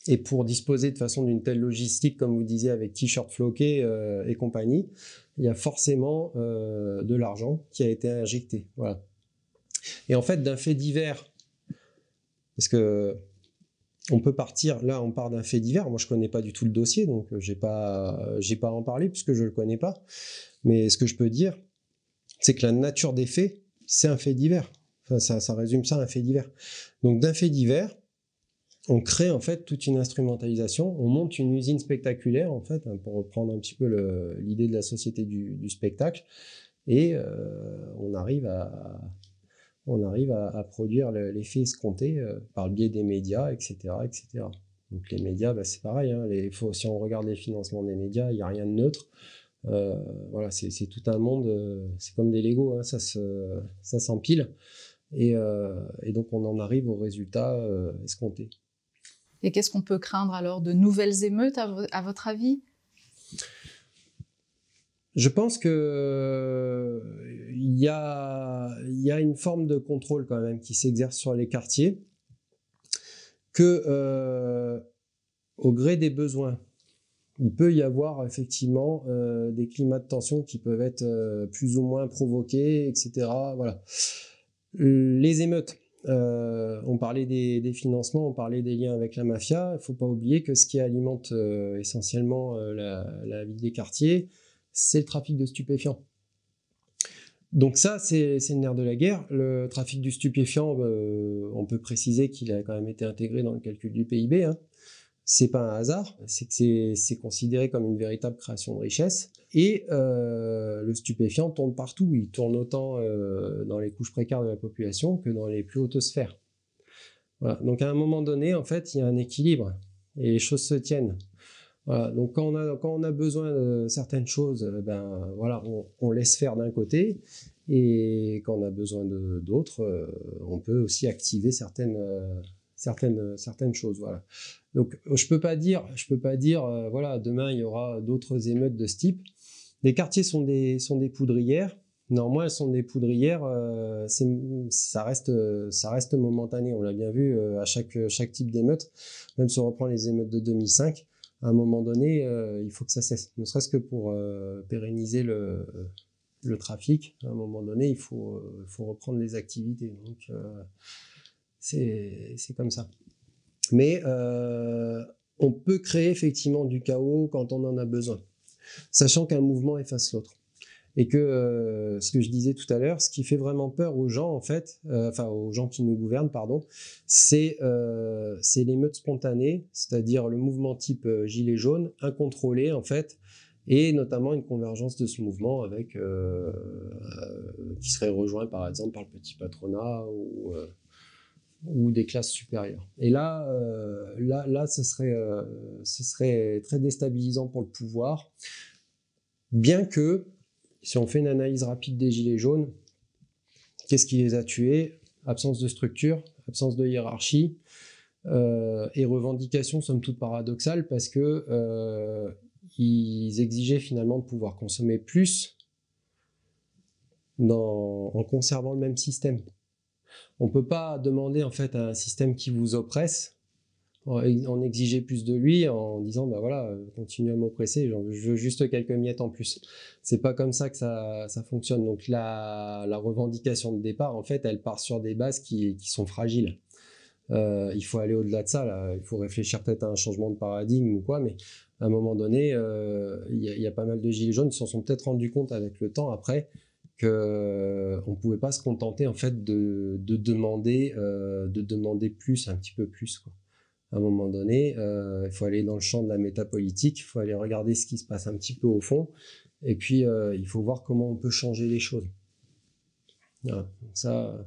Et pour disposer de façon d'une telle logistique, comme vous disiez, avec t-shirt floqué et compagnie, il y a forcément de l'argent qui a été injecté. Voilà. Et en fait, d'un fait divers, parce que on peut partir, là on part d'un fait divers, moi je connais pas du tout le dossier, donc j'ai pas à en parler puisque je le connais pas, mais ce que je peux dire, c'est que la nature des faits, c'est un fait divers, enfin, ça résume ça, un fait divers. Donc d'un fait divers, on crée en fait toute une instrumentalisation, on monte une usine spectaculaire en fait, pour reprendre un petit peu l'idée de la société du spectacle, et on arrive à produire l'effet escompté par le biais des médias, etc. etc. Donc les médias, bah, c'est pareil, si on regarde les financements des médias, il n'y a rien de neutre. Voilà, c'est tout un monde, c'est comme des Legos, ça s'empile. Et donc on en arrive au résultat escompté. Et qu'est-ce qu'on peut craindre alors, de nouvelles émeutes à votre avis ? Je pense que il y a une forme de contrôle quand même qui s'exerce sur les quartiers, que au gré des besoins, il peut y avoir effectivement des climats de tension qui peuvent être plus ou moins provoqués, etc. Voilà. Les émeutes, on parlait des financements, on parlait des liens avec la mafia. Il ne faut pas oublier que ce qui alimente essentiellement la vie des quartiers, c'est le trafic de stupéfiants. Donc ça, c'est le nerf de la guerre. Le trafic du stupéfiant, on peut préciser qu'il a quand même été intégré dans le calcul du PIB, hein. C'est pas un hasard, c'est que c'est considéré comme une véritable création de richesse. Et le stupéfiant tourne partout. Il tourne autant dans les couches précaires de la population que dans les plus hautes sphères. Voilà. Donc à un moment donné, en fait, il y a un équilibre et les choses se tiennent. Voilà. Donc quand on a besoin de certaines choses, voilà, on laisse faire d'un côté. Et quand on a besoin d'autres, on peut aussi activer certaines choses. Voilà. Donc je peux pas dire voilà, demain il y aura d'autres émeutes de ce type. Les quartiers sont des poudrières. Néanmoins, elles sont des poudrières, ça reste momentané. On l'a bien vu à chaque type d'émeute. Même si on reprend les émeutes de 2005, à un moment donné, il faut que ça cesse. Ne serait-ce que pour pérenniser le trafic. À un moment donné, il faut reprendre les activités. Donc c'est comme ça. Mais on peut créer effectivement du chaos quand on en a besoin, sachant qu'un mouvement efface l'autre. Et que ce que je disais tout à l'heure, ce qui fait vraiment peur aux gens, en fait, aux gens qui nous gouvernent, pardon, c'est l'émeute spontanée, c'est-à-dire le mouvement type gilet jaune, incontrôlé, en fait, et notamment une convergence de ce mouvement avec qui serait rejoint, par exemple, par le petit patronat ou des classes supérieures. Et là, ce serait très déstabilisant pour le pouvoir, bien que, si on fait une analyse rapide des gilets jaunes, qu'est-ce qui les a tués? Absence de structure, absence de hiérarchie, et revendications somme toute paradoxales, parce que ils exigeaient finalement de pouvoir consommer plus en conservant le même système. On ne peut pas demander en fait à un système qui vous oppresse, en exiger plus de lui en disant voilà, continue à m'oppresser, je veux juste quelques miettes en plus. C'est pas comme ça que ça fonctionne. Donc la revendication de départ, en fait, elle part sur des bases qui sont fragiles. Il faut aller au-delà de ça, là. Il faut réfléchir peut-être à un changement de paradigme ou quoi, mais à un moment donné, y a pas mal de gilets jaunes qui s'en sont peut-être rendus compte avec le temps après qu'on ne pouvait pas se contenter en fait de demander plus, un petit peu plus, quoi. À un moment donné, il faut aller dans le champ de la métapolitique, il faut aller regarder ce qui se passe un petit peu au fond, et puis il faut voir comment on peut changer les choses. Voilà, donc ça...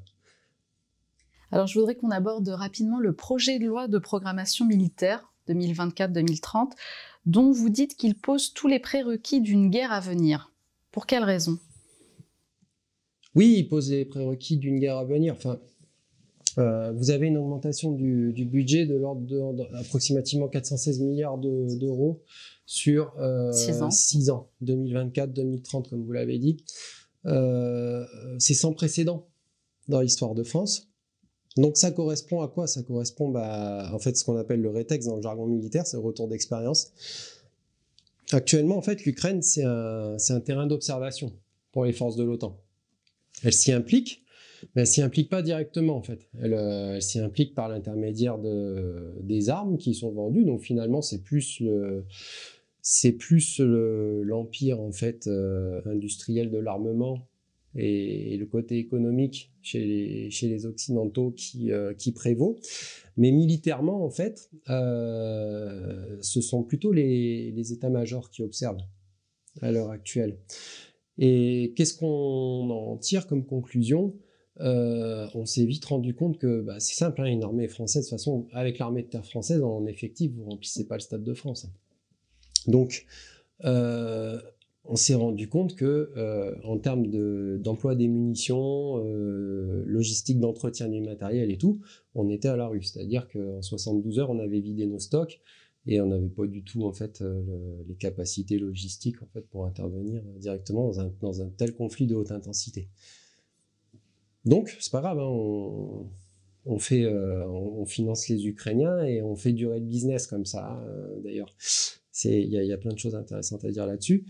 Alors je voudrais qu'on aborde rapidement le projet de loi de programmation militaire 2024-2030, dont vous dites qu'il pose tous les prérequis d'une guerre à venir. Pour quelles raisons? Oui, il pose les prérequis d'une guerre à venir. Enfin, vous avez une augmentation du budget de l'ordre d'approximativement 416 milliards d'euros sur 6 ans, 2024-2030, comme vous l'avez dit. C'est sans précédent dans l'histoire de France. Donc ça correspond à quoi? Ça correspond en fait ce qu'on appelle le rétex dans le jargon militaire, c'est le retour d'expérience. Actuellement, en fait, l'Ukraine, c'est un terrain d'observation pour les forces de l'OTAN. Elle s'y implique, mais elle s'y implique pas directement, en fait. Elle s'y implique par l'intermédiaire des armes qui sont vendues. Donc finalement, c'est plus l'empire en fait industriel de l'armement et le côté économique chez les Occidentaux qui prévaut. Mais militairement, en fait, ce sont plutôt les états-majors qui observent à l'heure actuelle. Et qu'est-ce qu'on en tire comme conclusion? On s'est vite rendu compte que c'est simple, hein, une armée française, de toute façon, avec l'armée de terre française, en effectif, vous ne remplissez pas le Stade de France. Donc, on s'est rendu compte que en termes d'emploi des munitions, logistique d'entretien du matériel et tout, on était à la rue. C'est-à-dire qu'en 72 heures, on avait vidé nos stocks et on n'avait pas du tout en fait les capacités logistiques en fait pour intervenir directement dans un tel conflit de haute intensité. Donc, c'est pas grave, hein, on finance les Ukrainiens et on fait durer le business comme ça, d'ailleurs. Il y a plein de choses intéressantes à dire là-dessus.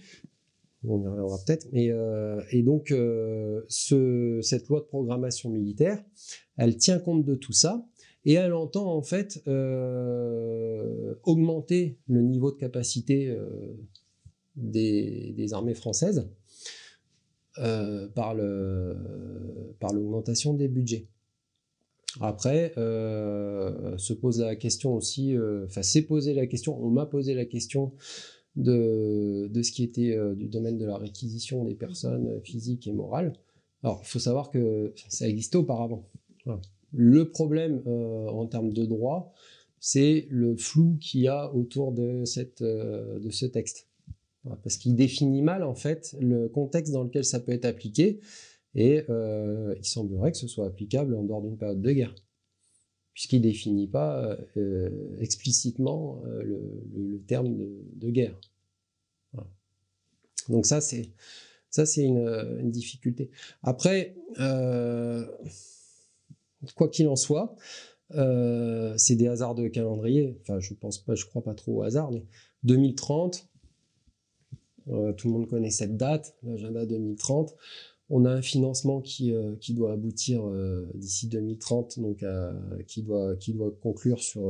On y reviendra peut-être. Et donc, cette loi de programmation militaire, elle tient compte de tout ça et elle entend en fait augmenter le niveau de capacité des armées françaises par l'augmentation des budgets. Après, se pose la question aussi, s'est posé la question, on m'a posé la question de ce qui était du domaine de la réquisition des personnes physiques et morales. Alors, il faut savoir que ça existait auparavant. Voilà. Le problème en termes de droit, c'est le flou qu'il y a autour de ce texte. Voilà, parce qu'il définit mal, en fait, le contexte dans lequel ça peut être appliqué, et il semblerait que ce soit applicable en dehors d'une période de guerre, puisqu'il ne définit pas explicitement le terme de guerre. Voilà. Donc ça, c'est une difficulté. Après, quoi qu'il en soit, c'est des hasards de calendrier. Enfin, je crois pas trop au hasard, mais 2030, tout le monde connaît cette date, l'agenda 2030. On a un financement qui doit aboutir d'ici 2030, donc qui doit conclure sur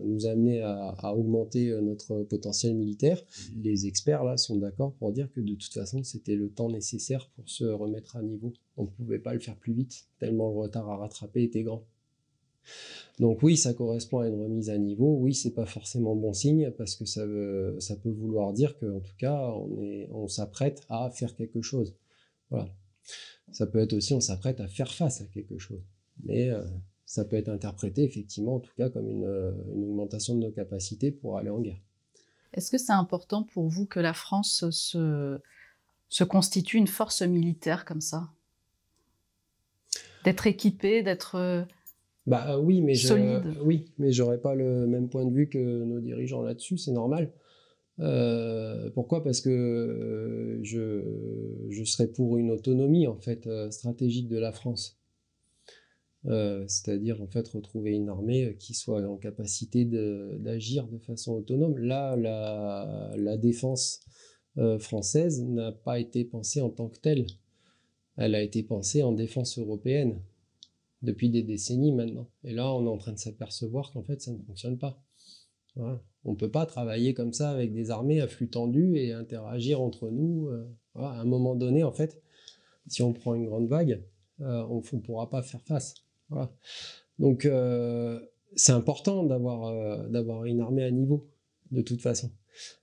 nous amener à augmenter notre potentiel militaire. Les experts là sont d'accord pour dire que de toute façon c'était le temps nécessaire pour se remettre à niveau. On ne pouvait pas le faire plus vite, tellement le retard à rattraper était grand. Donc oui, ça correspond à une remise à niveau. Oui, c'est pas forcément bon signe parce que ça peut vouloir dire qu'en tout cas on s'apprête à faire quelque chose. Voilà. Ça peut être aussi on s'apprête à faire face à quelque chose. Mais ça peut être interprété effectivement en tout cas comme une augmentation de nos capacités pour aller en guerre. Est-ce que c'est important pour vous que la France se constitue une force militaire comme ça? D'être équipée, d'être oui, mais solide? Oui, mais j'aurais pas le même point de vue que nos dirigeants là-dessus, c'est normal. Pourquoi ? Parce que je serais pour une autonomie en fait stratégique de la France, c'est-à-dire en fait retrouver une armée qui soit en capacité d'agir de façon autonome. Là, la défense française n'a pas été pensée en tant que telle. Elle a été pensée en défense européenne depuis des décennies maintenant. Et là, on est en train de s'apercevoir qu'en fait, ça ne fonctionne pas. Voilà. On ne peut pas travailler comme ça avec des armées à flux tendu et interagir entre nous. Voilà. À un moment donné, en fait, si on prend une grande vague, on ne pourra pas faire face. Voilà. Donc, c'est important d'avoir une armée à niveau, de toute façon.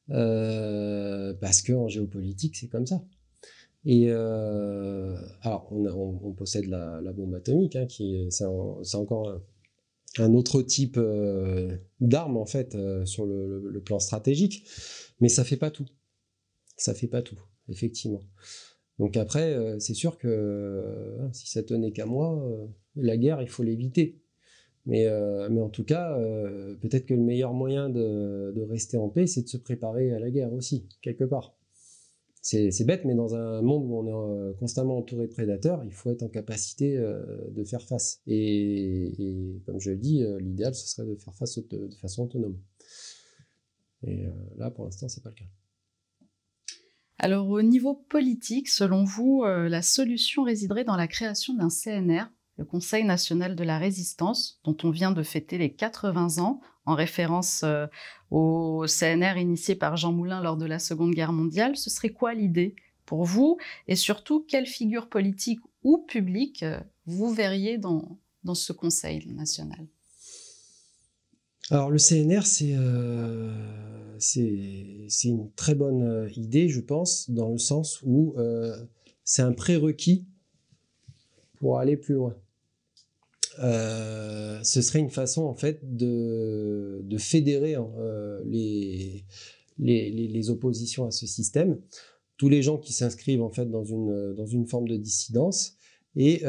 Parce qu'en géopolitique, c'est comme ça. Et alors, on possède la bombe atomique, hein, c'est encore un autre type d'arme en fait sur le plan stratégique, mais ça fait pas tout. Ça fait pas tout, effectivement. Donc après, c'est sûr que si ça tenait qu'à moi, la guerre, il faut l'éviter. Mais en tout cas, peut-être que le meilleur moyen de rester en paix, c'est de se préparer à la guerre aussi, quelque part. C'est bête, mais dans un monde où on est constamment entouré de prédateurs, il faut être en capacité de faire face. Et comme je le dis, l'idéal, ce serait de faire face de façon autonome. Et là, pour l'instant, c'est pas le cas. Alors, au niveau politique, selon vous, la solution résiderait dans la création d'un CNR, le Conseil national de la résistance, dont on vient de fêter les 80 ans, en référence au CNR initié par Jean Moulin lors de la Seconde Guerre mondiale. Ce serait quoi l'idée pour vous? Et surtout, quelle figure politique ou publique vous verriez dans ce Conseil national? Alors le CNR, c'est une très bonne idée, je pense, dans le sens où c'est un prérequis pour aller plus loin. Ce serait une façon en fait de fédérer les oppositions à ce système, tous les gens qui s'inscrivent en fait dans une forme de dissidence et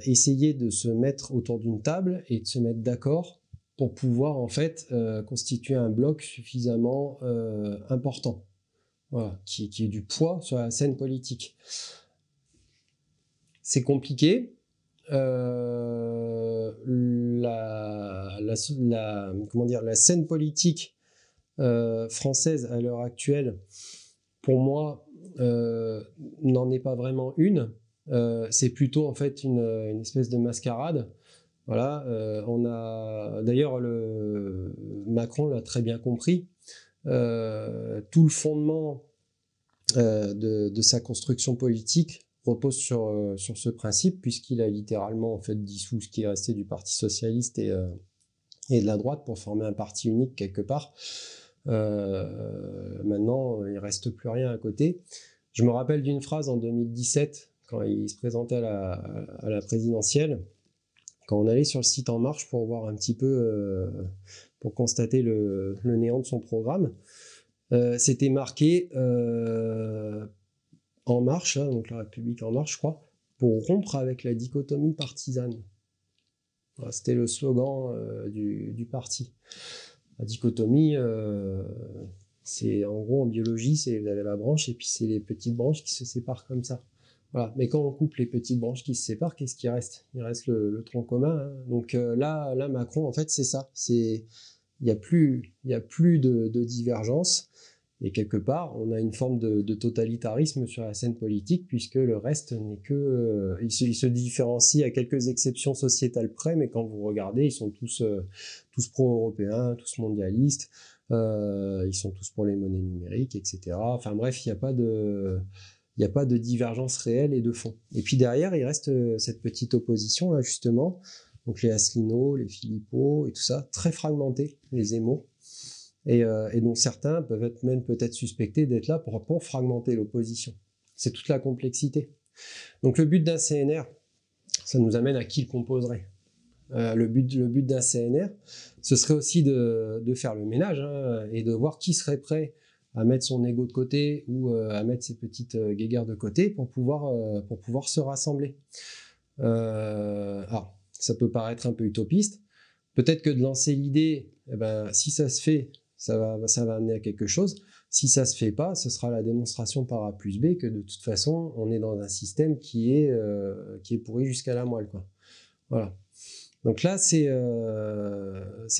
essayer de se mettre autour d'une table et de se mettre d'accord pour pouvoir en fait constituer un bloc suffisamment important, voilà, qui ait du poids sur la scène politique. C'est compliqué. La scène politique française à l'heure actuelle, pour moi, n'en est pas vraiment une. C'est plutôt en fait une espèce de mascarade. Voilà, on a d'ailleurs Macron l'a très bien compris. Tout le fondement de sa construction politique repose sur ce principe, puisqu'il a littéralement en fait dissous ce qui est resté du Parti socialiste et de la droite pour former un parti unique quelque part. Maintenant, il reste plus rien à côté. Je me rappelle d'une phrase en 2017, quand il se présentait à la présidentielle, quand on allait sur le site En Marche pour voir un petit peu, pour constater le néant de son programme, c'était marqué En Marche, hein, donc la République En Marche, je crois, pour rompre avec la dichotomie partisane. Voilà, c'était le slogan du parti. La dichotomie, c'est en gros en biologie, vous avez la branche et puis c'est les petites branches qui se séparent comme ça. Voilà. Mais quand on coupe les petites branches qui se séparent, qu'est-ce qui reste? Il reste le tronc commun. Hein. Donc là, Macron, en fait, c'est ça. Il n'y a plus de divergence. Et quelque part, on a une forme de totalitarisme sur la scène politique, puisque le reste n'est que... il se différencie à quelques exceptions sociétales près, mais quand vous regardez, ils sont tous pro-européens, tous mondialistes, ils sont tous pour les monnaies numériques, etc. Enfin bref, il n'y a pas de divergence réelle et de fond. Et puis derrière, il reste cette petite opposition, là, justement, donc les Asselineau, les Philippot et tout ça, très fragmentés, les Zemmour. Et dont certains peuvent être même peut-être suspectés d'être là pour fragmenter l'opposition. C'est toute la complexité. Donc le but d'un CNR, ça nous amène à qui le composerait. Le but d'un CNR, ce serait aussi de faire le ménage hein, et de voir qui serait prêt à mettre son ego de côté ou à mettre ses petites guéguerres de côté pour pouvoir se rassembler. Alors, ça peut paraître un peu utopiste. Peut-être que de lancer l'idée, eh ben, si ça se fait, ça va amener à quelque chose. Si ça se fait pas, ce sera la démonstration par A plus B que de toute façon, on est dans un système qui est pourri jusqu'à la moelle, quoi. Voilà. Donc là, c'est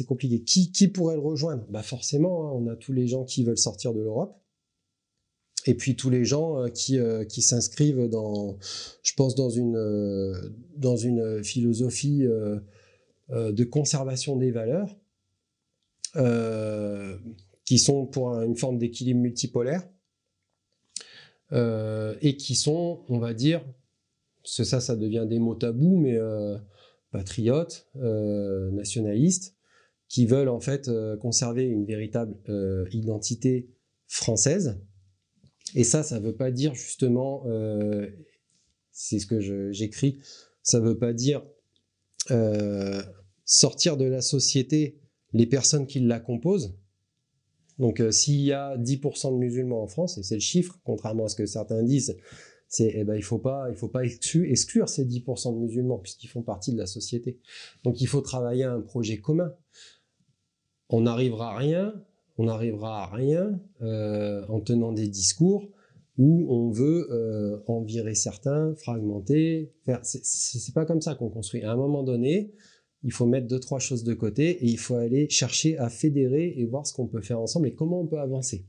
compliqué. Qui pourrait le rejoindre? Bah forcément, hein, on a tous les gens qui veulent sortir de l'Europe. Et puis tous les gens qui s'inscrivent je pense, dans une philosophie de conservation des valeurs, qui sont pour une forme d'équilibre multipolaire, et qui sont, on va dire, ça devient des mots tabous, mais patriotes, nationalistes, qui veulent en fait conserver une véritable identité française. Et ça veut pas dire justement, c'est ce que j'écris, ça veut pas dire sortir de la société les personnes qui la composent. Donc s'il y a 10% de musulmans en France, et c'est le chiffre, contrairement à ce que certains disent, il faut pas exclure ces 10% de musulmans puisqu'ils font partie de la société. Donc il faut travailler à un projet commun. On n'arrivera à rien en tenant des discours où on veut en virer certains, fragmenter. C'est pas comme ça qu'on construit. À un moment donné, il faut mettre 2-3 choses de côté et il faut aller chercher à fédérer et voir ce qu'on peut faire ensemble et comment on peut avancer.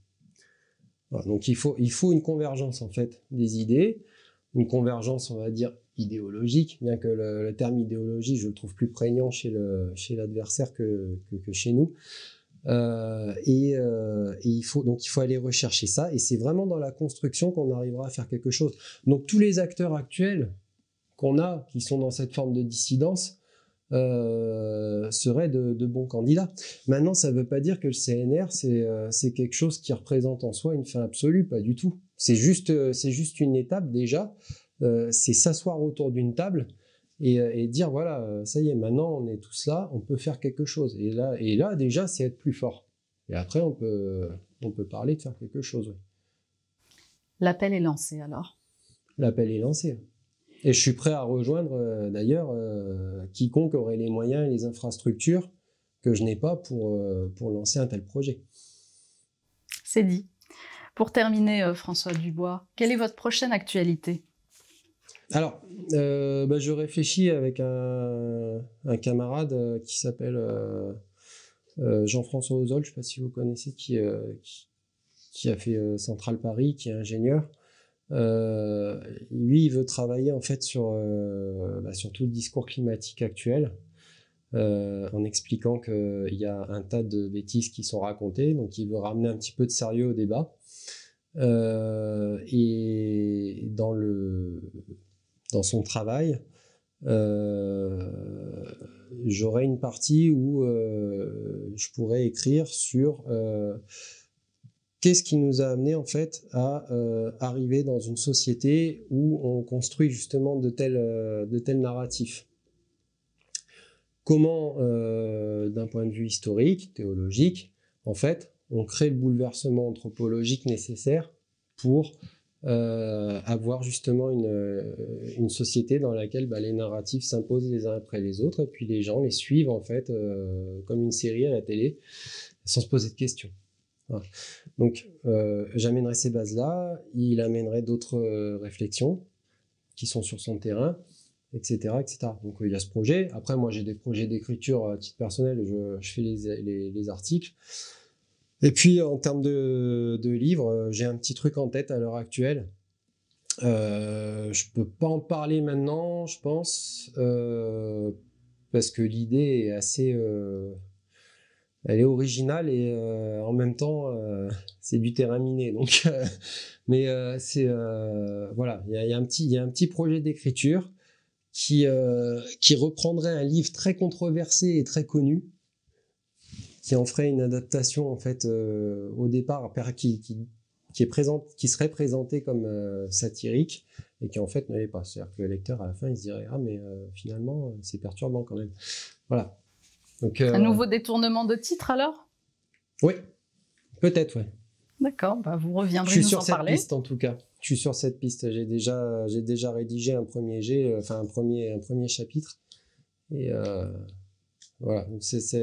Voilà, donc il faut une convergence en fait des idées, une convergence on va dire idéologique, bien que le terme idéologie je le trouve plus prégnant chez l'adversaire que chez nous. Et il faut aller rechercher ça et c'est vraiment dans la construction qu'on arrivera à faire quelque chose. Donc tous les acteurs actuels qu'on a qui sont dans cette forme de dissidence seraient de bons candidats. Maintenant, ça ne veut pas dire que le CNR c'est quelque chose qui représente en soi une fin absolue, pas du tout. C'est juste une étape déjà. C'est s'asseoir autour d'une table et dire voilà, ça y est, maintenant on est tous là, on peut faire quelque chose. Et là déjà, c'est être plus fort. Et après, on peut parler de faire quelque chose. Oui. L'appel est lancé alors. L'appel est lancé. Et je suis prêt à rejoindre d'ailleurs quiconque aurait les moyens et les infrastructures que je n'ai pas pour lancer un tel projet. C'est dit. Pour terminer, François Dubois, quelle est votre prochaine actualité ? Alors, je réfléchis avec un camarade qui s'appelle Jean-François Ozol, je ne sais pas si vous connaissez, qui a fait Centrale Paris, qui est ingénieur. Lui, il veut travailler en fait sur tout le discours climatique actuel, en expliquant qu'il y a un tas de bêtises qui sont racontées, donc il veut ramener un petit peu de sérieux au débat. Et dans son travail, j'aurais une partie où je pourrais écrire sur qu'est-ce qui nous a amené en fait à arriver dans une société où on construit justement de tels narratifs. Comment, d'un point de vue historique, théologique, en fait, on crée le bouleversement anthropologique nécessaire pour avoir justement une société dans laquelle les narratifs s'imposent les uns après les autres, et puis les gens les suivent en fait comme une série à la télé, sans se poser de questions. Voilà. Donc j'amènerai ces bases-là, il amènerait d'autres réflexions qui sont sur son terrain, etc. etc. Donc il y a ce projet. Après moi j'ai des projets d'écriture à titre personnel, je fais les articles. Et puis en termes de livres, j'ai un petit truc en tête à l'heure actuelle. Je peux pas en parler maintenant, je pense, parce que l'idée est assez, elle est originale et en même temps c'est du terrain miné. Donc, mais c'est voilà, il y a un petit projet d'écriture qui reprendrait un livre très controversé et très connu, qui en ferait une adaptation en fait au départ qui serait présenté comme satirique et qui en fait ne l'est pas. C'est-à-dire que le lecteur à la fin il se dirait ah mais finalement c'est perturbant quand même. Voilà. Donc, un nouveau détournement de titre alors? Oui, peut-être, ouais. D'accord, vous reviendrez nous en parler. Je suis sur cette piste en tout cas. Je suis sur cette piste. J'ai déjà rédigé un premier jet, un premier chapitre. Et voilà, ça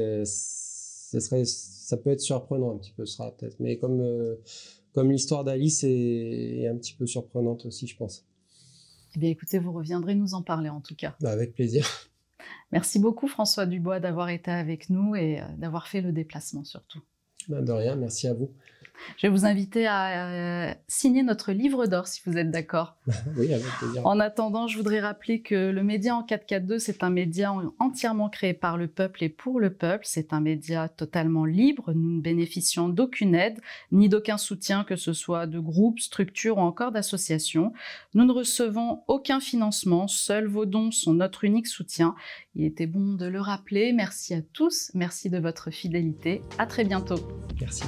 peut être surprenant un petit peu, ce sera peut-être. Mais comme l'histoire d'Alice est un petit peu surprenante aussi, je pense. Eh bien, écoutez, vous reviendrez nous en parler en tout cas. Avec plaisir. Merci beaucoup François Dubois d'avoir été avec nous et d'avoir fait le déplacement surtout. De rien, merci à vous. Je vais vous inviter à signer notre livre d'or si vous êtes d'accord. Oui, avec plaisir. En attendant, je voudrais rappeler que le média en 442, c'est un média entièrement créé par le peuple et pour le peuple. C'est un média totalement libre. Nous ne bénéficions d'aucune aide, ni d'aucun soutien, que ce soit de groupes, structures ou encore d'associations. Nous ne recevons aucun financement. Seuls vos dons sont notre unique soutien. Il était bon de le rappeler. Merci à tous. Merci de votre fidélité. À très bientôt. Merci.